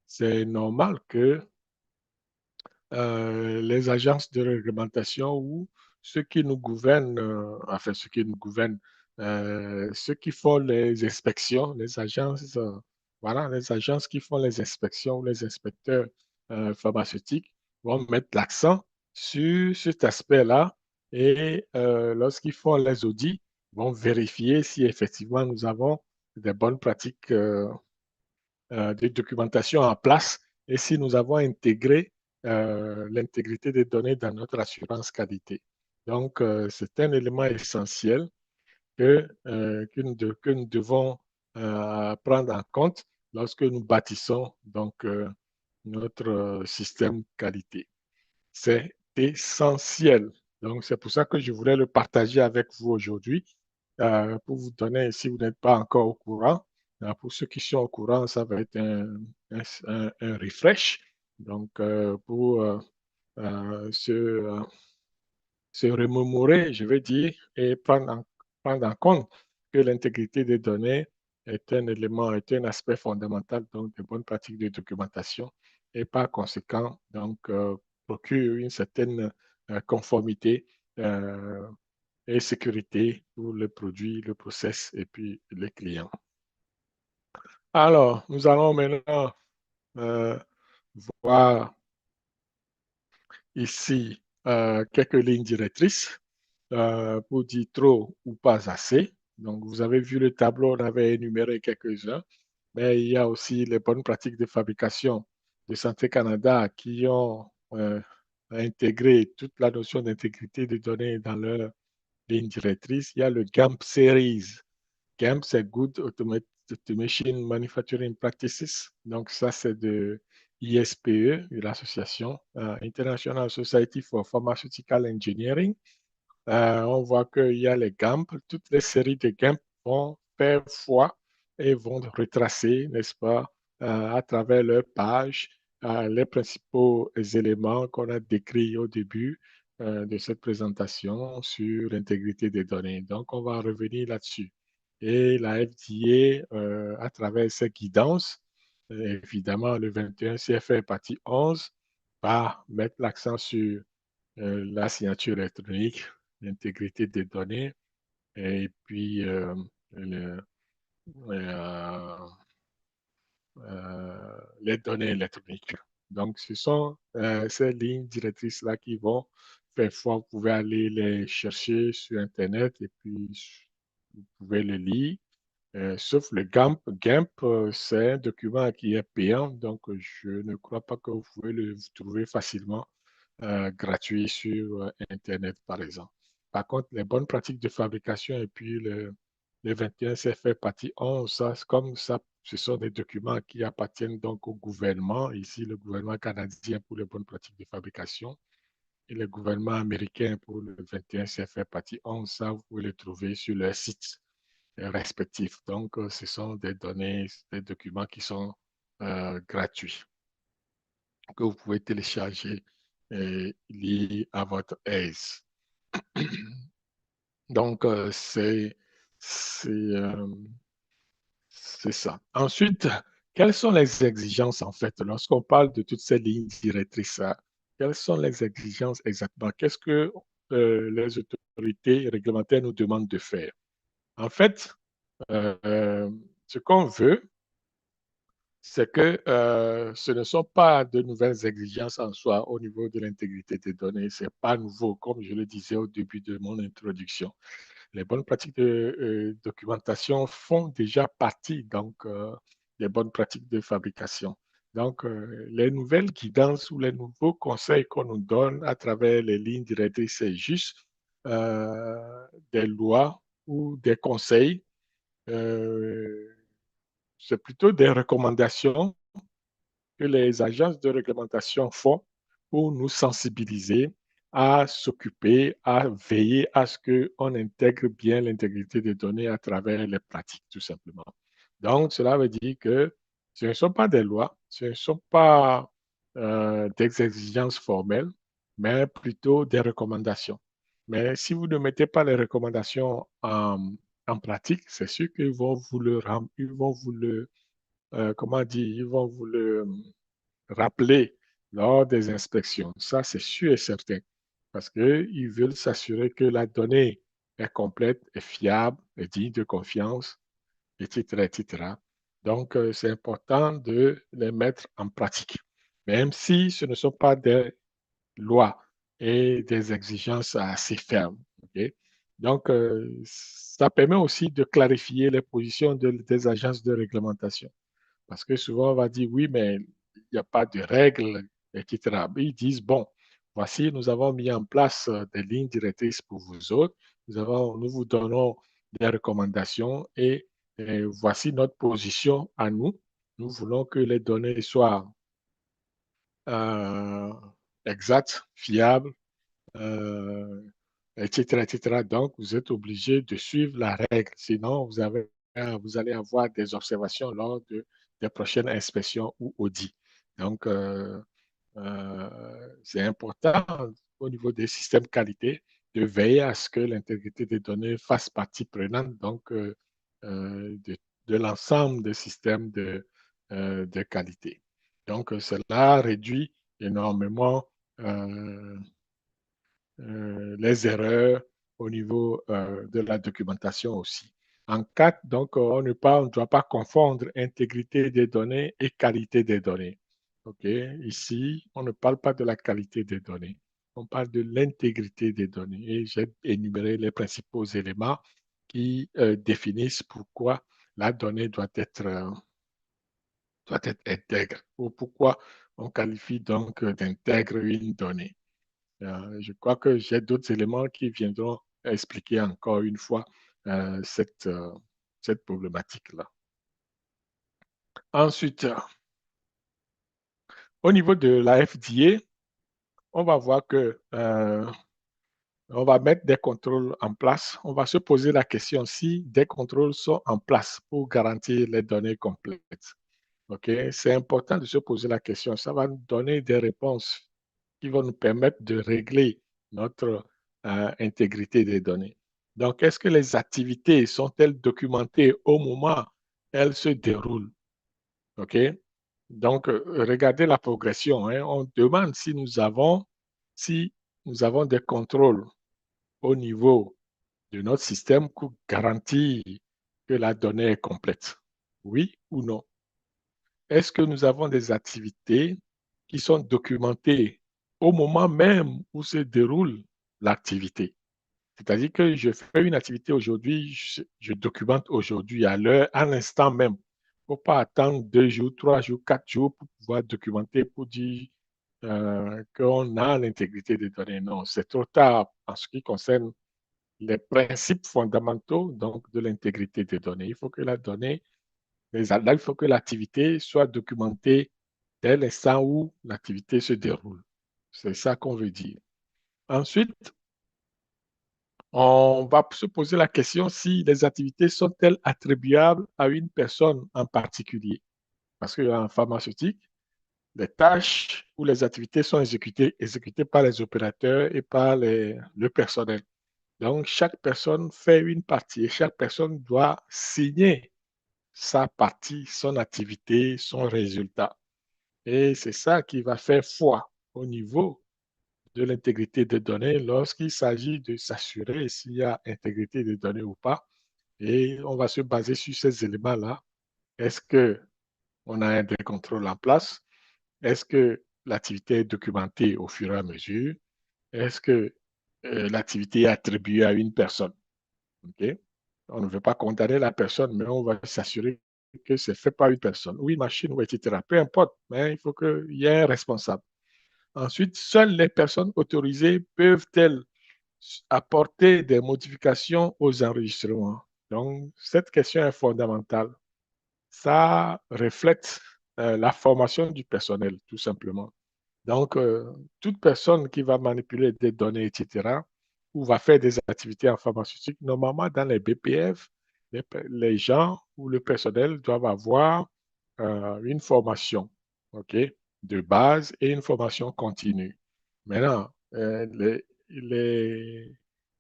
c'est normal que les agences de réglementation ou ceux qui nous gouvernent, enfin ceux qui nous gouvernent, ceux qui font les inspections, les agences, voilà, les agences qui font les inspections, les inspecteurs pharmaceutiques vont mettre l'accent sur cet aspect-là et lorsqu'ils font les audits, vont vérifier si effectivement nous avons des bonnes pratiques de documentation en place et si nous avons intégré l'intégrité des données dans notre assurance qualité. Donc, c'est un élément essentiel que nous devons prendre en compte lorsque nous bâtissons donc, notre système qualité. C'est essentiel. Donc, c'est pour ça que je voulais le partager avec vous aujourd'hui, pour vous donner, si vous n'êtes pas encore au courant, pour ceux qui sont au courant, ça va être un refresh. Donc, pour se remémorer, je veux dire, et prendre en compte que l'intégrité des données est un élément, est un aspect fondamental donc, des bonnes pratiques de documentation et par conséquent, donc, procure une certaine conformité et sécurité pour le produit, le process et puis les clients. Alors, nous allons maintenant euh, voir ici quelques lignes directrices pour dire trop ou pas assez. Donc, vous avez vu le tableau, on avait énuméré quelques-uns, mais il y a aussi les bonnes pratiques de fabrication de Santé Canada qui ont intégrer toute la notion d'intégrité des données dans leur ligne directrice. Il y a le GAMP Series. GAMP, c'est Good Automation Manufacturing Practices. Donc, ça, c'est de ISPE, l'association International Society for Pharmaceutical Engineering. On voit qu'il y a les GAMP. Toutes les séries de GAMP vont faire foi et vont retracer, n'est-ce pas, à travers leur page, les principaux éléments qu'on a décrits au début de cette présentation sur l'intégrité des données. Donc, on va revenir là-dessus. Et la FDA, à travers ses guidances, évidemment, le 21 CFR partie 11, va mettre l'accent sur la signature électronique, l'intégrité des données et puis le- euh, les données électroniques. Donc, ce sont ces lignes directrices-là qui vont faire foi. Vous pouvez aller les chercher sur Internet et puis vous pouvez les lire. Sauf le GAMP. GAMP, c'est un document qui est payant, donc je ne crois pas que vous pouvez le trouver facilement gratuit sur Internet, par exemple. Par contre, les bonnes pratiques de fabrication et puis le 21 CFR partie 11, ça, comme ça, ce sont des documents qui appartiennent donc au gouvernement, ici le gouvernement canadien pour les bonnes pratiques de fabrication et le gouvernement américain pour le 21 CFR partie 11, ça, vous pouvez le trouver sur leur site respectifs. Donc, ce sont des données, des documents qui sont gratuits, que vous pouvez télécharger et lire à votre aise. Donc, c'est c'est ça. Ensuite, quelles sont les exigences, en fait, lorsqu'on parle de toutes ces lignes directrices, quelles sont les exigences exactement? Qu'est-ce que les autorités réglementaires nous demandent de faire? En fait, euh, ce qu'on veut, c'est que ce ne sont pas de nouvelles exigences en soi au niveau de l'intégrité des données. Ce n'est pas nouveau, comme je le disais au début de mon introduction. Les bonnes pratiques de documentation font déjà partie donc, des bonnes pratiques de fabrication. Donc, les nouvelles guidances ou les nouveaux conseils qu'on nous donne à travers les lignes directrices, c'est juste des lois ou des conseils. euh, c'est plutôt des recommandations que les agences de réglementation font pour nous sensibiliser à s'occuper, à veiller à ce qu'on intègre bien l'intégrité des données à travers les pratiques, tout simplement. Donc, cela veut dire que ce ne sont pas des lois, ce ne sont pas des exigences formelles, mais plutôt des recommandations. Mais si vous ne mettez pas les recommandations en pratique, c'est sûr qu'ils vont vous ils vont vous le, comment dire, ils vont vous le rappeler lors des inspections. Ça, c'est sûr et certain. Parce qu'ils veulent s'assurer que la donnée est complète, est fiable, est digne de confiance, etc., etc. Donc, c'est important de les mettre en pratique, même si ce ne sont pas des lois et des exigences assez fermes. Okay? Donc, ça permet aussi de clarifier les positions des agences de réglementation. Parce que souvent, on va dire, oui, mais il n'y a pas de règles, etc. Mais ils disent, bon, voici, nous avons mis en place des lignes directrices pour vous autres. Nous vous donnons des recommandations et voici notre position à nous. Nous voulons que les données soient euh, exactes, fiables, euh, etc., etc. Donc, vous êtes obligé de suivre la règle. Sinon, vous allez avoir des observations lors des prochaines inspections ou audits. Donc, c'est important au niveau des systèmes qualité de veiller à ce que l'intégrité des données fasse partie prenante donc, de l'ensemble des systèmes de qualité. Donc, cela réduit énormément euh, les erreurs au niveau de la documentation aussi. En cas, donc, on ne doit pas confondre intégrité des données et qualité des données. OK? Ici, on ne parle pas de la qualité des données. On parle de l'intégrité des données. Et j'ai énuméré les principaux éléments qui définissent pourquoi la donnée doit être intègre ou pourquoi on qualifie donc d'intègre une donnée. Je crois que j'ai d'autres éléments qui viendront expliquer encore une fois euh, cette, euh, cette problématique-là. Ensuite, au niveau de la FDA, on va voir que on va mettre des contrôles en place. On va se poser la question si des contrôles sont en place pour garantir les données complètes. OK? C'est important de se poser la question. Ça va nous donner des réponses qui vont nous permettre de régler notre intégrité des données. Donc, est-ce que les activités sont-elles documentées au moment où elles se déroulent? OK? Donc, regardez la progression, hein. On demande si nous avons des contrôles au niveau de notre système pour garantir que la donnée est complète. Oui ou non? Est-ce que nous avons des activités qui sont documentées au moment même où se déroule l'activité? C'est-à-dire que je fais une activité aujourd'hui, je documente aujourd'hui, à l'heure, à l'instant même. Il ne faut pas attendre 2 jours, 3 jours, 4 jours pour pouvoir documenter, pour dire qu'on a l'intégrité des données. Non, c'est trop tard en ce qui concerne les principes fondamentaux donc, de l'intégrité des données. Il faut que la donnée, là, il faut que l'activité soit documentée dès l'instant où l'activité se déroule. C'est ça qu'on veut dire. Ensuite, on va se poser la question si les activités sont-elles attribuables à une personne en particulier. Parce qu'en pharmaceutique, les tâches ou les activités sont exécutées par les opérateurs et par le personnel. Donc, chaque personne fait une partie et chaque personne doit signer sa partie, son activité, son résultat. Et c'est ça qui va faire foi au niveau de l'intégrité des données lorsqu'il s'agit de s'assurer s'il y a intégrité des données ou pas. Et on va se baser sur ces éléments-là. Est-ce qu'on a des contrôles en place? Est-ce que l'activité est documentée au fur et à mesure? Est-ce que l'activité est attribuée à une personne? OK? On ne veut pas condamner la personne, mais on va s'assurer que c'est fait par une personne, ou une machine, ou etc. Peu importe, mais il faut qu'il y ait un responsable. Ensuite, seules les personnes autorisées peuvent-elles apporter des modifications aux enregistrements? Donc, cette question est fondamentale. Ça reflète la formation du personnel, tout simplement. Donc, toute personne qui va manipuler des données, etc., ou va faire des activités en pharmaceutique, normalement, dans les BPF, les gens ou le personnel doivent avoir une formation, OK, de base et une formation continue. Maintenant, les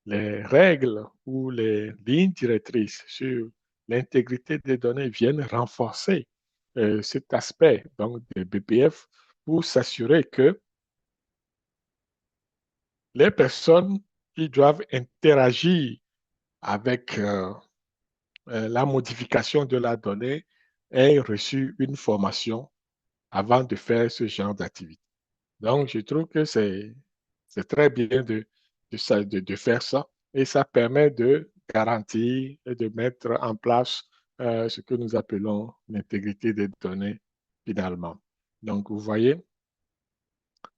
règles ou les lignes directrices sur l'intégrité des données viennent renforcer cet aspect donc, des BPF pour s'assurer que les personnes qui doivent interagir avec la modification de la donnée aient reçu une formation avant de faire ce genre d'activité. Donc, je trouve que c'est très bien de faire ça et ça permet de garantir et de mettre en place ce que nous appelons l'intégrité des données finalement. Donc, vous voyez,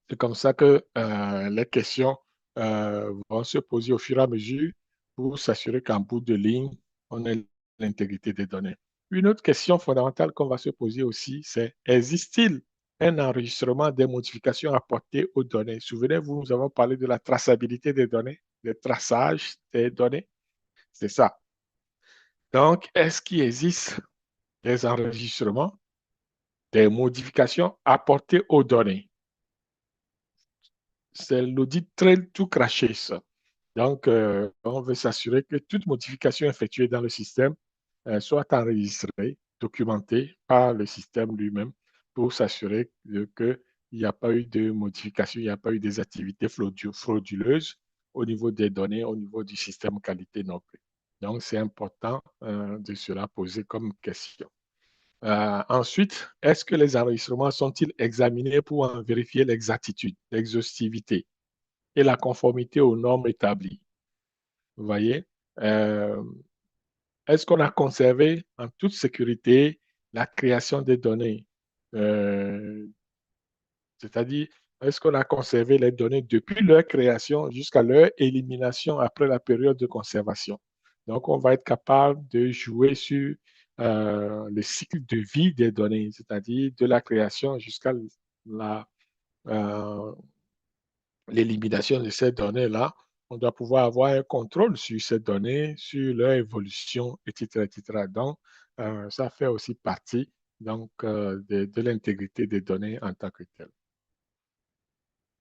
c'est comme ça que les questions vont se poser au fur et à mesure pour s'assurer qu'en bout de ligne, on ait l'intégrité des données. Une autre question fondamentale qu'on va se poser aussi, c'est existe-t-il un enregistrement des modifications apportées aux données? Souvenez-vous, nous avons parlé de la traçabilité des données, le traçage des données. C'est ça. Donc, est-ce qu'il existe des enregistrements, des modifications apportées aux données? C'est l'audit très tout craché, ça. Donc, on veut s'assurer que toute modification effectuée dans le système soit enregistrée, documentée par le système lui-même pour s'assurer qu'il n'y a pas eu de modification, il n'y a pas eu des activités frauduleuses au niveau des données, au niveau du système qualité non plus. Donc, c'est important de se la poser comme question. Ensuite, est-ce que les enregistrements sont-ils examinés pour en vérifier l'exactitude, l'exhaustivité et la conformité aux normes établies? Vous voyez, euh, est-ce qu'on a conservé en toute sécurité la création des données? Euh, c'est-à-dire est-ce qu'on a conservé les données depuis leur création jusqu'à leur élimination après la période de conservation. Donc, on va être capable de jouer sur le cycle de vie des données, c'est-à-dire de la création jusqu'à la, euh, l'élimination de ces données-là. On doit pouvoir avoir un contrôle sur ces données, sur leur évolution, etc. etc. Donc, ça fait aussi partie donc, de l'intégrité des données en tant que telle.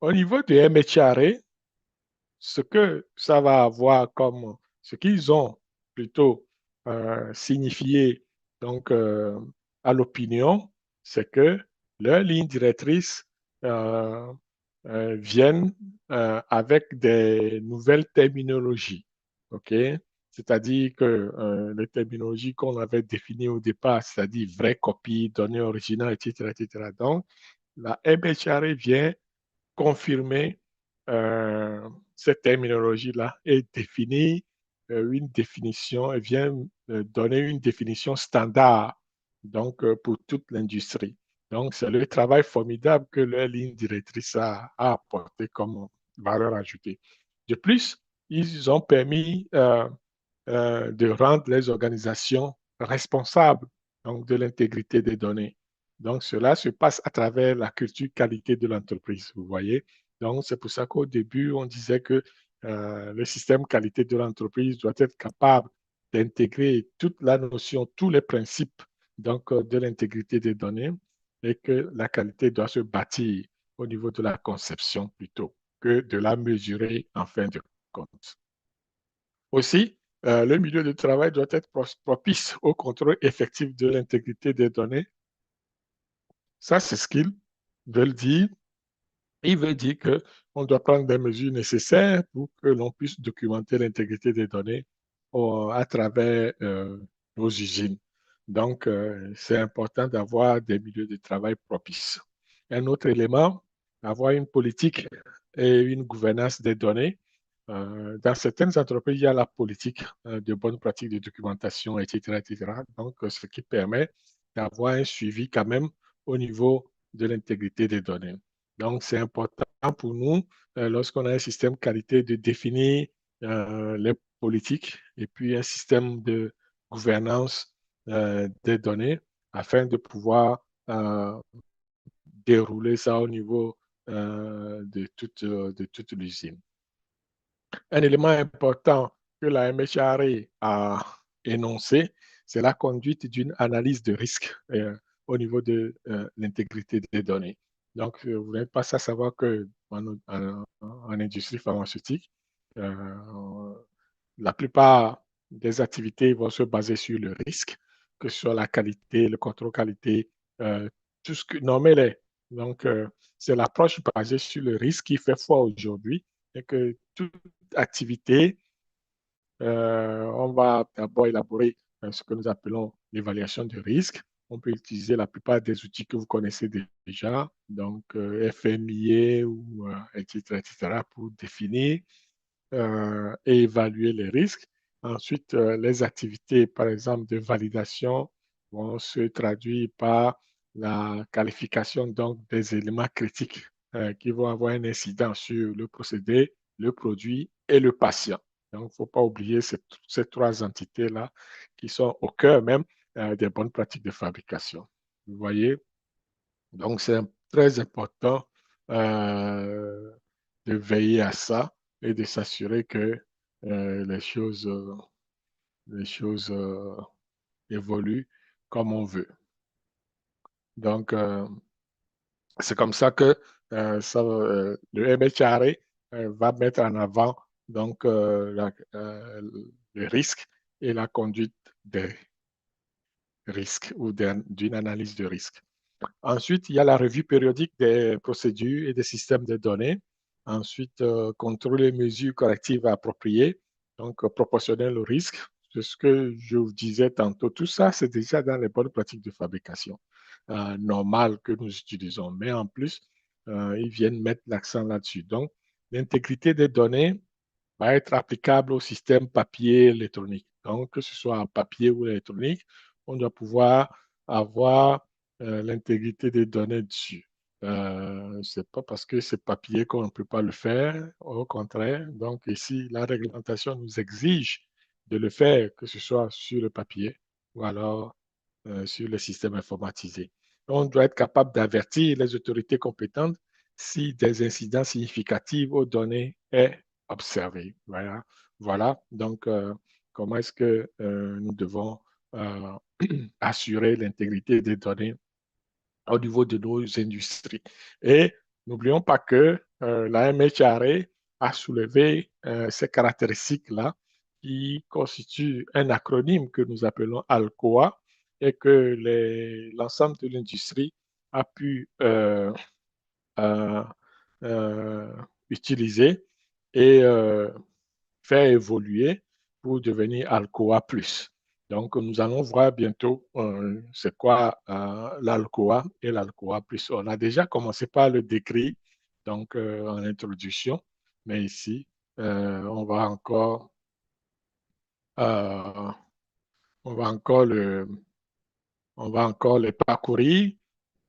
Au niveau de MHRA, ce que ça va avoir comme, ce qu'ils ont plutôt signifié donc, à l'opinion, c'est que leurs lignes directrices euh, viennent avec des nouvelles terminologies. OK? C'est-à-dire que les terminologies qu'on avait définies au départ, c'est-à-dire vraie copie, données originales, etc., etc. Donc, la MHRA vient confirmer cette terminologie-là et définir une définition, et vient donner une définition standard donc, pour toute l'industrie. Donc, c'est le travail formidable que leur ligne directrice a apporté comme valeur ajoutée. De plus, ils ont permis de rendre les organisations responsables donc, de l'intégrité des données. Donc, cela se passe à travers la culture qualité de l'entreprise, vous voyez. Donc, c'est pour ça qu'au début, on disait que le système qualité de l'entreprise doit être capable d'intégrer toute la notion, tous les principes donc, de l'intégrité des données et que la qualité doit se bâtir au niveau de la conception plutôt que de la mesurer en fin de compte. Aussi, le milieu de travail doit être propice au contrôle effectif de l'intégrité des données. Ça, c'est ce qu'ils veulent dire. Il veut dire qu'on doit prendre des mesures nécessaires pour que l'on puisse documenter l'intégrité des données à travers nos usines. Donc, c'est important d'avoir des milieux de travail propices. Un autre élément, avoir une politique et une gouvernance des données. Dans certaines entreprises, il y a la politique de bonnes pratiques de documentation, etc., etc. Donc, ce qui permet d'avoir un suivi quand même au niveau de l'intégrité des données. Donc, c'est important pour nous, lorsqu'on a un système qualité, de définir les politiques et puis un système de gouvernance des données afin de pouvoir dérouler ça au niveau de toute l'usine. Un élément important que la MHRA a énoncé, c'est la conduite d'une analyse de risque au niveau de l'intégrité des données. Donc, vous n'êtes pas à savoir qu'en industrie pharmaceutique, euh, la plupart des activités vont se baser sur le risque, que ce soit la qualité, le contrôle qualité, tout ce que nommez les. Donc, c'est l'approche basée sur le risque qui fait foi aujourd'hui et que toute activité, on va d'abord élaborer ce que nous appelons l'évaluation de risque. On peut utiliser la plupart des outils que vous connaissez déjà, donc FMIA ou etc., etc., pour définir et évaluer les risques. Ensuite, les activités, par exemple, de validation vont se traduire par la qualification donc, des éléments critiques qui vont avoir un incident sur le procédé, le produit et le patient. Donc, il ne faut pas oublier ces trois entités-là qui sont au cœur même des bonnes pratiques de fabrication. Vous voyez, donc c'est très important euh, de veiller à ça et de s'assurer que les choses évoluent comme on veut. Donc, c'est comme ça que le MHRA va mettre en avant donc, le risque et la conduite des risques ou d'une analyse de risque. Ensuite, il y a la revue périodique des procédures et des systèmes de données. Ensuite, contrôler les mesures correctives appropriées, donc proportionnelles au risque. C'est ce que je vous disais tantôt. Tout ça, c'est déjà dans les bonnes pratiques de fabrication normales que nous utilisons. Mais en plus, ils viennent mettre l'accent là-dessus. Donc, l'intégrité des données va être applicable au système papier électronique. Donc, que ce soit en papier ou électronique, on doit pouvoir avoir l'intégrité des données dessus. C'est pas parce que c'est papier qu'on ne peut pas le faire, au contraire. Donc ici, la réglementation nous exige de le faire, que ce soit sur le papier ou alors sur le système informatisé. On doit être capable d'avertir les autorités compétentes si des incidents significatifs aux données est observé. Voilà. Voilà. Donc, comment est-ce que nous devons euh, assurer l'intégrité des données au niveau de nos industries. Et n'oublions pas que la MHRA a soulevé ces caractéristiques-là qui constituent un acronyme que nous appelons ALCOA et que l'ensemble de l'industrie a pu euh, euh, utiliser et faire évoluer pour devenir Alcoa Plus. Donc, nous allons voir bientôt c'est quoi l'Alcoa et l'Alcoa Plus. On a déjà commencé par le décrit, donc en introduction, mais ici, on va encore, euh, on va encore on va encore le parcourir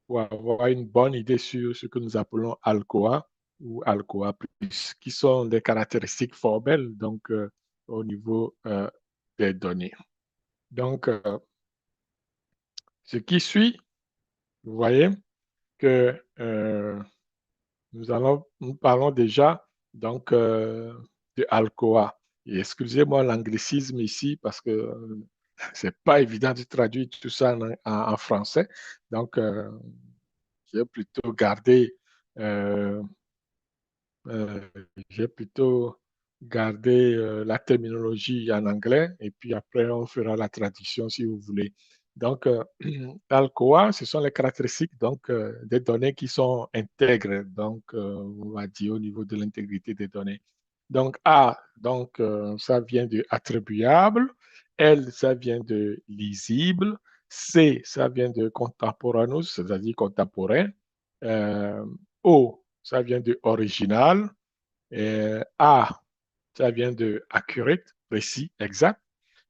pour avoir une bonne idée sur ce que nous appelons Alcoa ou Alcoa Plus, qui sont des caractéristiques formelles donc, au niveau des données. Donc, ce qui suit, vous voyez que nous parlons déjà donc, de Alcoa. Et excusez-moi l'anglicisme ici parce que c'est pas évident de traduire tout ça en français. Donc, j'ai plutôt gardé euh, Euh, j'ai plutôt gardé la terminologie en anglais et puis après on fera la traduction si vous voulez. Donc, Alcoa, ce sont les caractéristiques donc, des données qui sont intègres, donc on va dire au niveau de l'intégrité des données. Donc, A, donc, ça vient de attribuable, L, ça vient de lisible, C, ça vient de contemporaneous, c'est-à-dire contemporain, euh, O, ça vient de original. A, ça vient de accurate, précis, exact.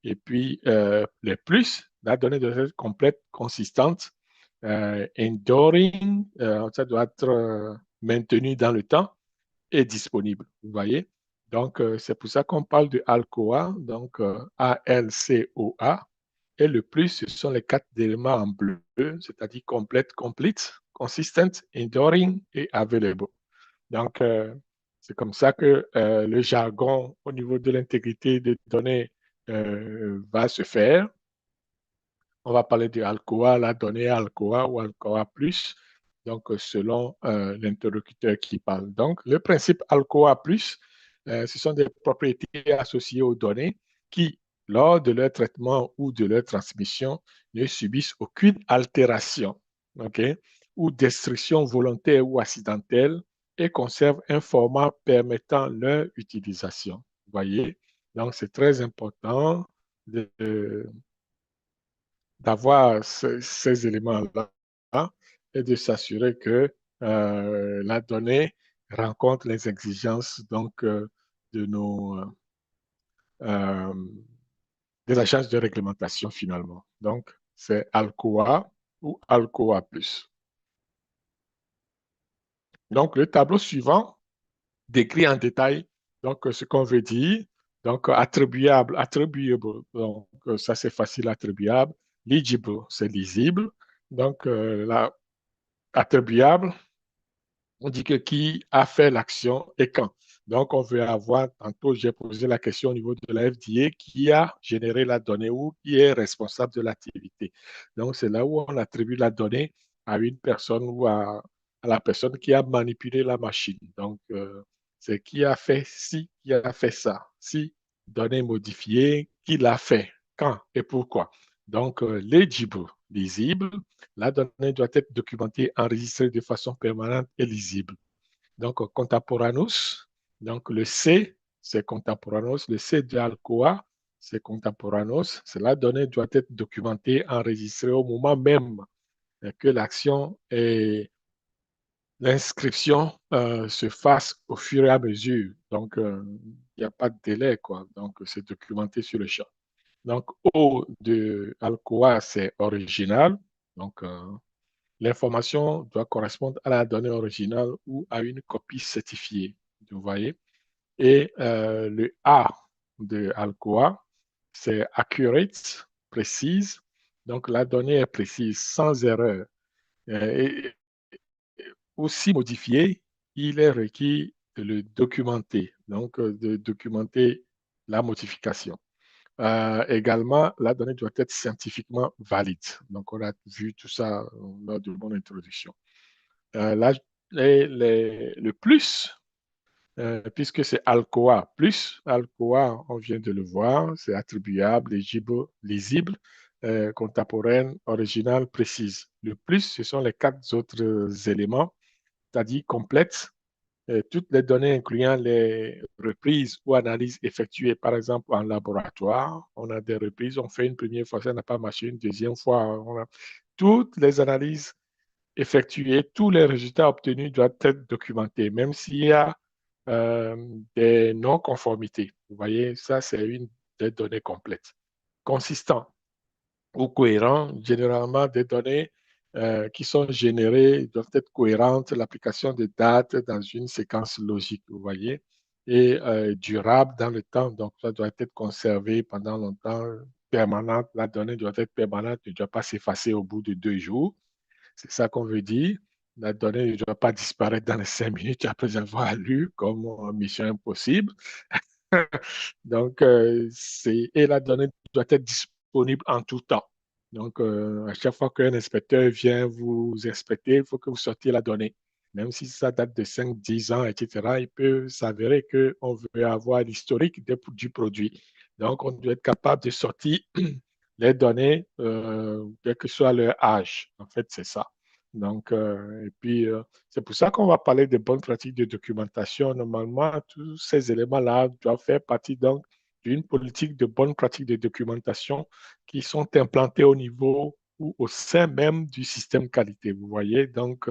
Et puis, les plus, la donnée doit être complète, consistante, enduring, ça doit être maintenu dans le temps et disponible. Vous voyez? Donc, c'est pour ça qu'on parle de ALCOA, donc ALCOA. Et le plus, ce sont les quatre éléments en bleu, c'est-à-dire complète, complete, consistent, enduring et available. Donc, c'est comme ça que le jargon au niveau de l'intégrité des données va se faire. On va parler de Alcoa, la donnée Alcoa ou Alcoa Plus, donc selon l'interlocuteur qui parle. Donc, le principe Alcoa Plus, ce sont des propriétés associées aux données qui, lors de leur traitement ou de leur transmission, ne subissent aucune altération, OK, ou destruction volontaire ou accidentelle et conservent un format permettant leur utilisation. Vous voyez? Donc, c'est très important de, d'avoir ces éléments-là et de s'assurer que la donnée rencontre les exigences donc, de nos, euh, des agences de réglementation finalement. Donc, c'est Alcoa ou Alcoa Plus. Donc, le tableau suivant décrit en détail donc, ce qu'on veut dire. Donc, attribuable, attribuable. Donc, ça, c'est facile, attribuable. Legible, c'est lisible. Donc, là, attribuable, on dit que qui a fait l'action et quand. Donc, on veut avoir, tantôt j'ai posé la question au niveau de la FDA, qui a généré la donnée ou qui est responsable de l'activité. Donc, c'est là où on attribue la donnée à une personne ou à la personne qui a manipulé la machine. Donc, c'est qui a fait ci, qui a fait ça. Si, donnée modifiée, qui l'a fait, quand et pourquoi. Donc, legible, lisible, la donnée doit être documentée, enregistrée de façon permanente et lisible. Donc, contemporaneous, donc le C, c'est contemporaneous, le C de Alcoa, c'est contemporaneous. La donnée doit être documentée, enregistrée au moment même que l'action et l'inscription se fasse au fur et à mesure. Donc, il n'y a pas de délai, quoi. Donc, c'est documenté sur le champ. Donc, O de Alcoa, c'est original. Donc, l'information doit correspondre à la donnée originale ou à une copie certifiée. Vous voyez? Et le A de Alcoa, c'est accurate, précise. Donc, la donnée est précise, sans erreur. Et aussi modifié, il est requis de le documenter, donc de documenter la modification. Également, la donnée doit être scientifiquement valide. Donc, on a vu tout ça lors de mon introduction. Là, le plus, puisque c'est Alcoa plus, Alcoa, on vient de le voir, c'est attribuable, légible, lisible, contemporaine, originale, précise. Le plus, ce sont les quatre autres éléments, c'est-à-dire complète, toutes les données incluant les reprises ou analyses effectuées, par exemple en laboratoire. On a des reprises, on fait une première fois, ça n'a pas marché, une deuxième fois. Toutes les analyses effectuées, tous les résultats obtenus doivent être documentés, même s'il y a euh, des non-conformités. Vous voyez, ça, c'est une des données complètes. Consistant ou cohérents, généralement des données qui sont générées doivent être cohérentes, l'application de dates dans une séquence logique, vous voyez, et durable dans le temps. Donc, ça doit être conservé pendant longtemps, permanente. La donnée doit être permanente, ne doit pas s'effacer au bout de 2 jours. C'est ça qu'on veut dire. La donnée ne doit pas disparaître dans les 5 minutes après avoir lu, comme Mission Impossible. Donc, et la donnée doit être disponible en tout temps. Donc, à chaque fois qu'un inspecteur vient vous inspecter, il faut que vous sortiez la donnée. Même si ça date de 5, 10 ans, etc., il peut s'avérer qu'on veut avoir l'historique du produit. Donc, on doit être capable de sortir les données, quel que soit leur âge. En fait, c'est ça. Donc, et puis, c'est pour ça qu'on va parler de bonnes pratiques de documentation. Normalement, tous ces éléments-là doivent faire partie donc d'une politique de bonnes pratiques de documentation qui sont implantées au niveau ou au sein même du système qualité. Vous voyez, donc,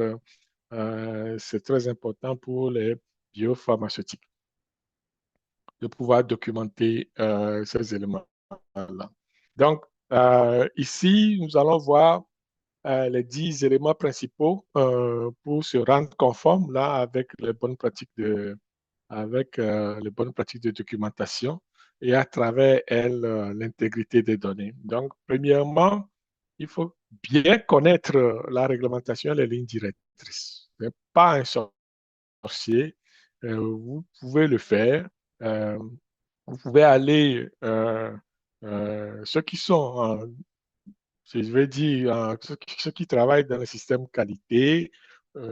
c'est très important pour les biopharmaceutiques de pouvoir documenter ces éléments-là. Donc, ici, nous allons voir les 10 éléments principaux pour se rendre conforme là avec les bonnes pratiques de documentation et à travers elles, l'intégrité des données. Donc, premièrement, il faut bien connaître la réglementation et les lignes directrices. Ce n'est pas un sorcier. Vous pouvez le faire. Euh, vous pouvez aller, ceux qui sont je vais dire, ceux qui travaillent dans le système qualité,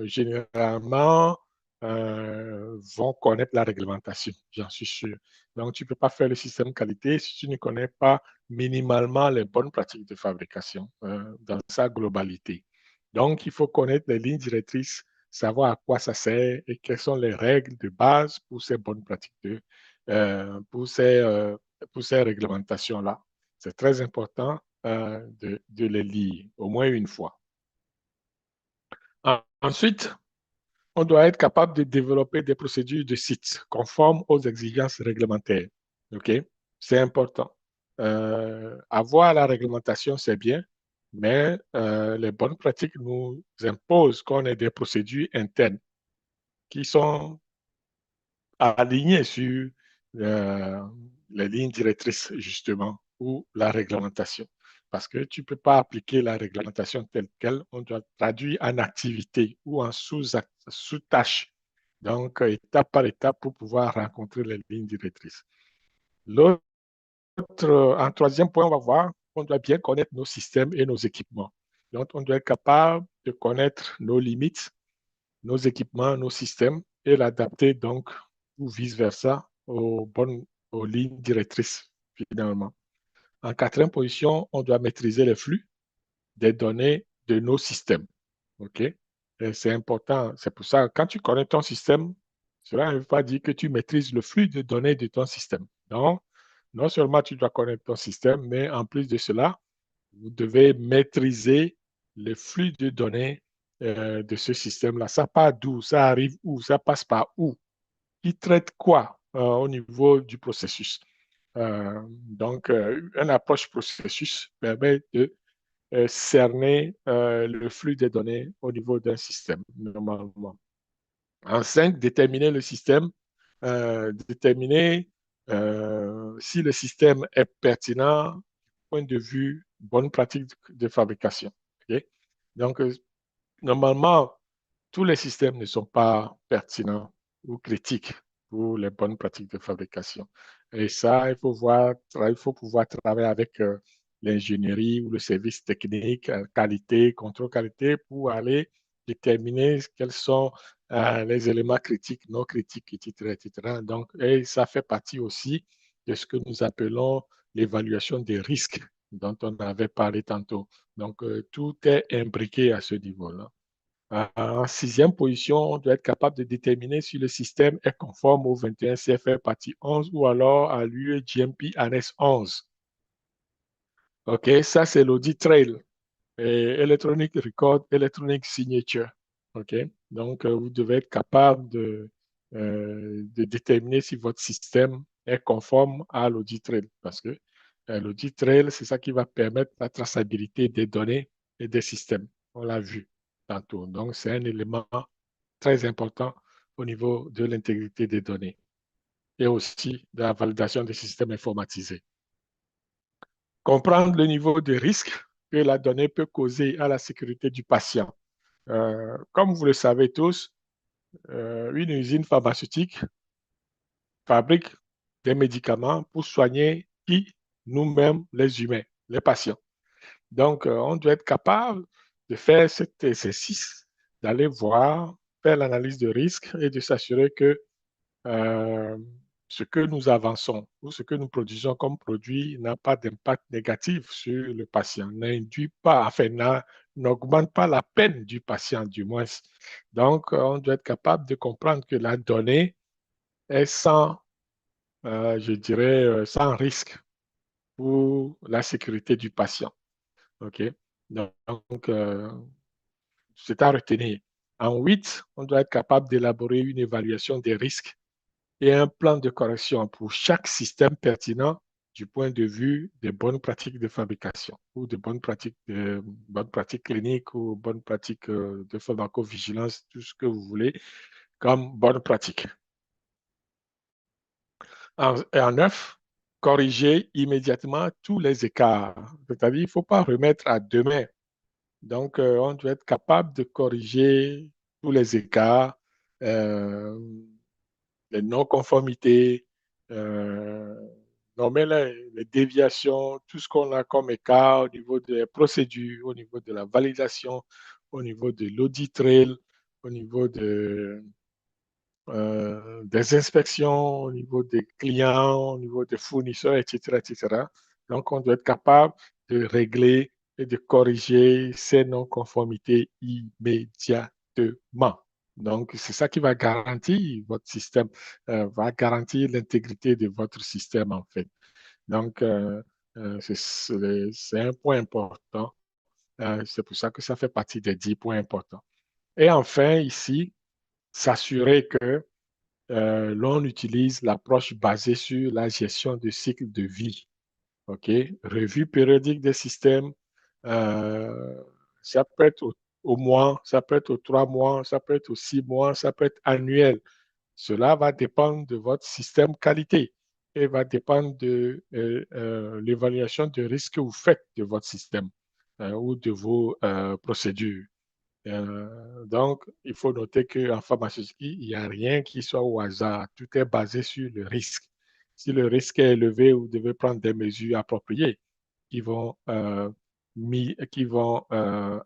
généralement, vont connaître la réglementation, j'en suis sûr. Donc, tu ne peux pas faire le système qualité si tu ne connais pas minimalement les bonnes pratiques de fabrication dans sa globalité. Donc, il faut connaître les lignes directrices, savoir à quoi ça sert et quelles sont les règles de base pour ces bonnes pratiques euh, pour ces, euh, pour ces réglementations-là. C'est très important de les lire au moins une fois. Ensuite, on doit être capable de développer des procédures de site conformes aux exigences réglementaires. OK? C'est important. Avoir la réglementation, c'est bien, mais les bonnes pratiques nous imposent qu'on ait des procédures internes qui sont alignées sur euh, les lignes directrices, justement, ou la réglementation. Parce que tu ne peux pas appliquer la réglementation telle qu'elle, on doit traduire en activité ou en sous-tâche. Donc, étape par étape pour pouvoir rencontrer les lignes directrices. L'autre, en troisième point, on va voir qu'on doit bien connaître nos systèmes et nos équipements. Donc, on doit être capable de connaître nos limites, nos équipements, nos systèmes et l'adapter donc ou vice-versa aux lignes directrices finalement. En quatrième position, on doit maîtriser les flux des données de nos systèmes. OK? C'est important. C'est pour ça, quand tu connais ton système, cela ne veut pas dire que tu maîtrises le flux de données de ton système. Donc, non seulement tu dois connaître ton système, mais en plus de cela, vous devez maîtriser le flux de données de ce système-là. Ça part d'où? Ça arrive où? Ça passe par où? Qui traite quoi au niveau du processus? Donc, une approche processus permet de cerner le flux des données au niveau d'un système, normalement. En 5, déterminer le système, déterminer si le système est pertinent du point de vue bonne pratique de fabrication. Okay? Donc, normalement, tous les systèmes ne sont pas pertinents ou critiques pour les bonnes pratiques de fabrication. Et ça, il faut pouvoir travailler avec l'ingénierie ou le service technique, qualité, contrôle qualité, pour aller déterminer quels sont les éléments critiques, non critiques, etc., etc. Donc, et ça fait partie aussi de ce que nous appelons l'évaluation des risques dont on avait parlé tantôt. Donc, tout est imbriqué à ce niveau-là. En sixième position, on doit être capable de déterminer si le système est conforme au 21 CFR partie 11 ou alors à l'UE GMP Annex 11. OK, ça c'est l'audit trail, Electronic Record, Electronic Signature. OK, donc vous devez être capable de déterminer si votre système est conforme à l'audit trail parce que l'audit trail, c'est ça qui va permettre la traçabilité des données et des systèmes. On l'a vu tantôt. Donc, c'est un élément très important au niveau de l'intégrité des données et aussi de la validation des systèmes informatisés. Comprendre le niveau de risque que la donnée peut causer à la sécurité du patient. Comme vous le savez tous, une usine pharmaceutique fabrique des médicaments pour soigner qui? Nous-mêmes, les humains, les patients. Donc, on doit être capable de faire cet exercice, d'aller voir, faire l'analyse de risque et de s'assurer que euh, ce que nous avançons ou ce que nous produisons comme produit n'a pas d'impact négatif sur le patient, n'induit pas, enfin, n'augmente pas la peine du patient, du moins. Donc, on doit être capable de comprendre que la donnée est sans, je dirais, sans risque pour la sécurité du patient. OK? Donc, c'est à retenir. En 8, on doit être capable d'élaborer une évaluation des risques et un plan de correction pour chaque système pertinent du point de vue des bonnes pratiques de fabrication ou bonnes pratiques cliniques ou bonnes pratiques de pharmacovigilance, tout ce que vous voulez comme bonnes pratiques. En 9, corriger immédiatement tous les écarts. C'est-à-dire, il ne faut pas remettre à demain. Donc, on doit être capable de corriger tous les écarts, euh, les non-conformités, euh, nommer les déviations, tout ce qu'on a comme écart au niveau des procédures, au niveau de la validation, au niveau de l'audit trail, au niveau des inspections, au niveau des clients, au niveau des fournisseurs, etc., etc. Donc, on doit être capable de régler et de corriger ces non-conformités immédiatement. Donc, c'est ça qui va garantir votre système, va garantir l'intégrité de votre système, en fait. Donc, c'est un point important. C'est pour ça que ça fait partie des 10 points importants. Et enfin, ici, s'assurer que l'on utilise l'approche basée sur la gestion de cycle de vie. OK? Revue périodique des systèmes, euh, ça peut être au mois, ça peut être aux 3 mois, ça peut être aux 6 mois, ça peut être annuel. Cela va dépendre de votre système qualité et va dépendre de l'évaluation de risque que vous faites de votre système ou de vos procédures. Donc, il faut noter qu'en pharmaceutique, il n'y a rien qui soit au hasard. Tout est basé sur le risque. Si le risque est élevé, vous devez prendre des mesures appropriées qui vont,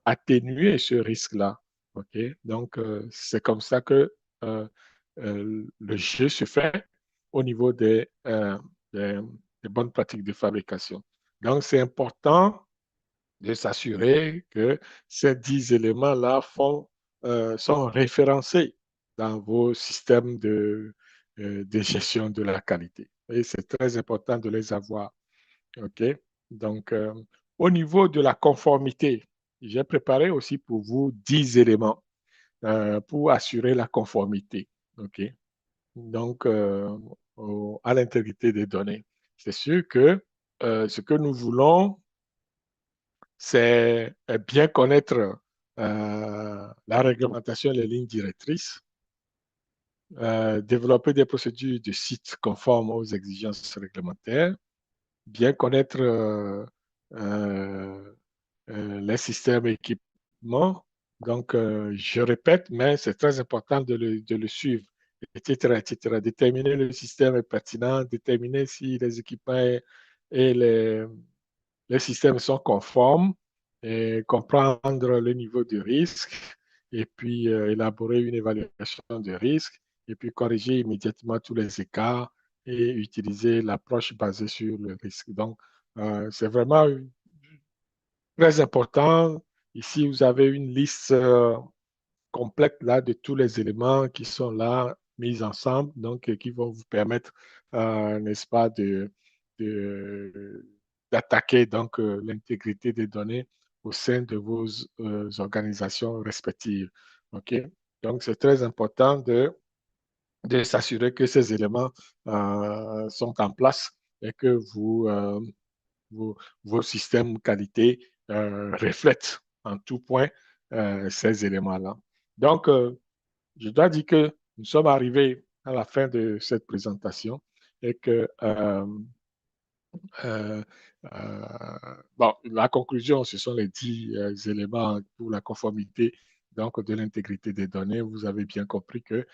atténuer ce risque-là. OK? Donc, c'est comme ça que le jeu se fait au niveau des, des bonnes pratiques de fabrication. Donc, c'est important de s'assurer que ces 10 éléments-là sont référencés dans vos systèmes de gestion de la qualité. Et c'est très important de les avoir. OK? Donc, au niveau de la conformité, j'ai préparé aussi pour vous 10 éléments pour assurer la conformité. OK? Donc, à l'intégrité des données. C'est sûr que ce que nous voulons, c'est bien connaître la réglementation et les lignes directrices, développer des procédures de site conformes aux exigences réglementaires, bien connaître euh, les systèmes et équipements. Donc, je répète, mais c'est très important de le suivre, etc., etc. Déterminer le système est pertinent, déterminer si les équipements et les systèmes sont conformes, et comprendre le niveau de risque, et puis élaborer une évaluation de risque, et puis corriger immédiatement tous les écarts et utiliser l'approche basée sur le risque. Donc, c'est vraiment très important. Ici, vous avez une liste complète là de tous les éléments qui sont là mis ensemble, donc qui vont vous permettre, n'est-ce pas, de- d'attaquer donc l'intégrité des données au sein de vos organisations respectives. OK? Donc, c'est très important de s'assurer que ces éléments sont en place et que vos, vos systèmes qualité reflètent en tout point ces éléments-là. Donc, je dois dire que nous sommes arrivés à la fin de cette présentation et que euh, bon, la conclusion, ce sont les 10 éléments pour la conformité donc, de l'intégrité des données. Vous avez bien compris que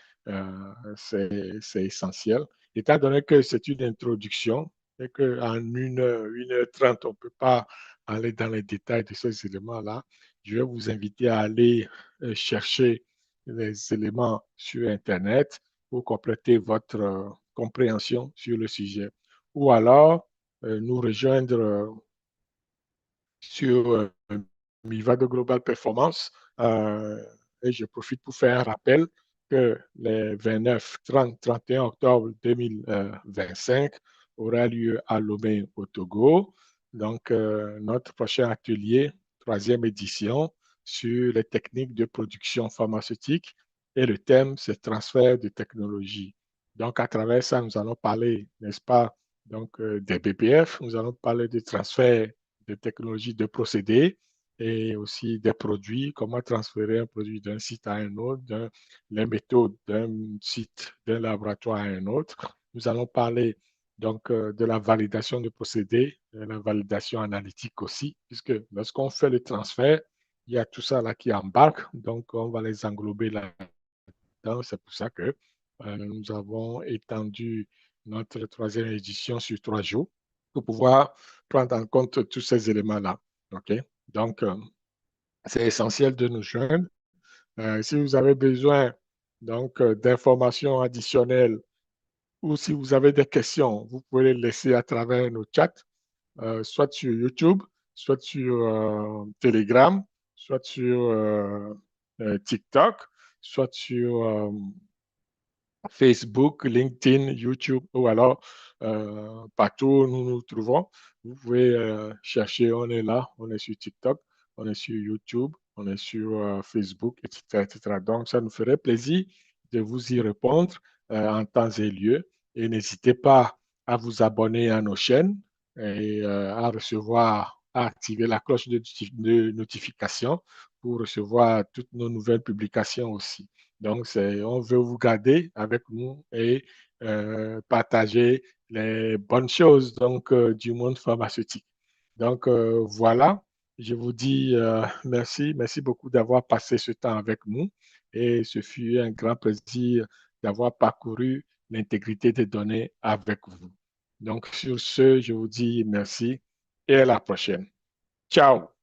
c'est essentiel. Étant donné que c'est une introduction et qu'en 1 heure 30, on ne peut pas aller dans les détails de ces éléments-là, je vais vous inviter à aller chercher les éléments sur Internet pour compléter votre compréhension sur le sujet. Ou alors, nous rejoindre sur Mivado Global Performance. Et je profite pour faire un rappel que les 29, 30, 31 octobre 2025 aura lieu à Lomé au Togo. Donc, notre prochain atelier, troisième édition, sur les techniques de production pharmaceutique. Et le thème, c'est transfert de technologie. Donc, à travers ça, nous allons parler, n'est-ce pas, donc, des BPF, nous allons parler de transfert de technologies de procédés et aussi des produits, comment transférer un produit d'un site à un autre, les méthodes d'un site, d'un laboratoire à un autre. Nous allons parler donc de la validation de procédés, de la validation analytique aussi, puisque lorsqu'on fait le transfert, il y a tout ça là qui embarque, donc on va les englober là-dedans. C'est pour ça que nous avons étendu notre troisième édition sur 3 jours pour pouvoir prendre en compte tous ces éléments-là. OK? Donc, c'est essentiel de nous joindre. Si vous avez besoin donc d'informations additionnelles ou si vous avez des questions, vous pouvez les laisser à travers nos chats, soit sur YouTube, soit sur Telegram, soit sur TikTok, soit sur Facebook, LinkedIn, YouTube ou alors partout où nous nous trouvons. Vous pouvez chercher, on est là, on est sur TikTok, on est sur YouTube, on est sur Facebook, etc., etc. Donc, ça nous ferait plaisir de vous y répondre en temps et lieu. Et n'hésitez pas à vous abonner à nos chaînes et à recevoir, à activer la cloche de notification pour recevoir toutes nos nouvelles publications aussi. Donc, on veut vous garder avec nous et partager les bonnes choses donc, du monde pharmaceutique. Donc, voilà, je vous dis merci. Merci beaucoup d'avoir passé ce temps avec nous et ce fut un grand plaisir d'avoir parcouru l'intégrité des données avec vous. Donc, sur ce, je vous dis merci et à la prochaine. Ciao.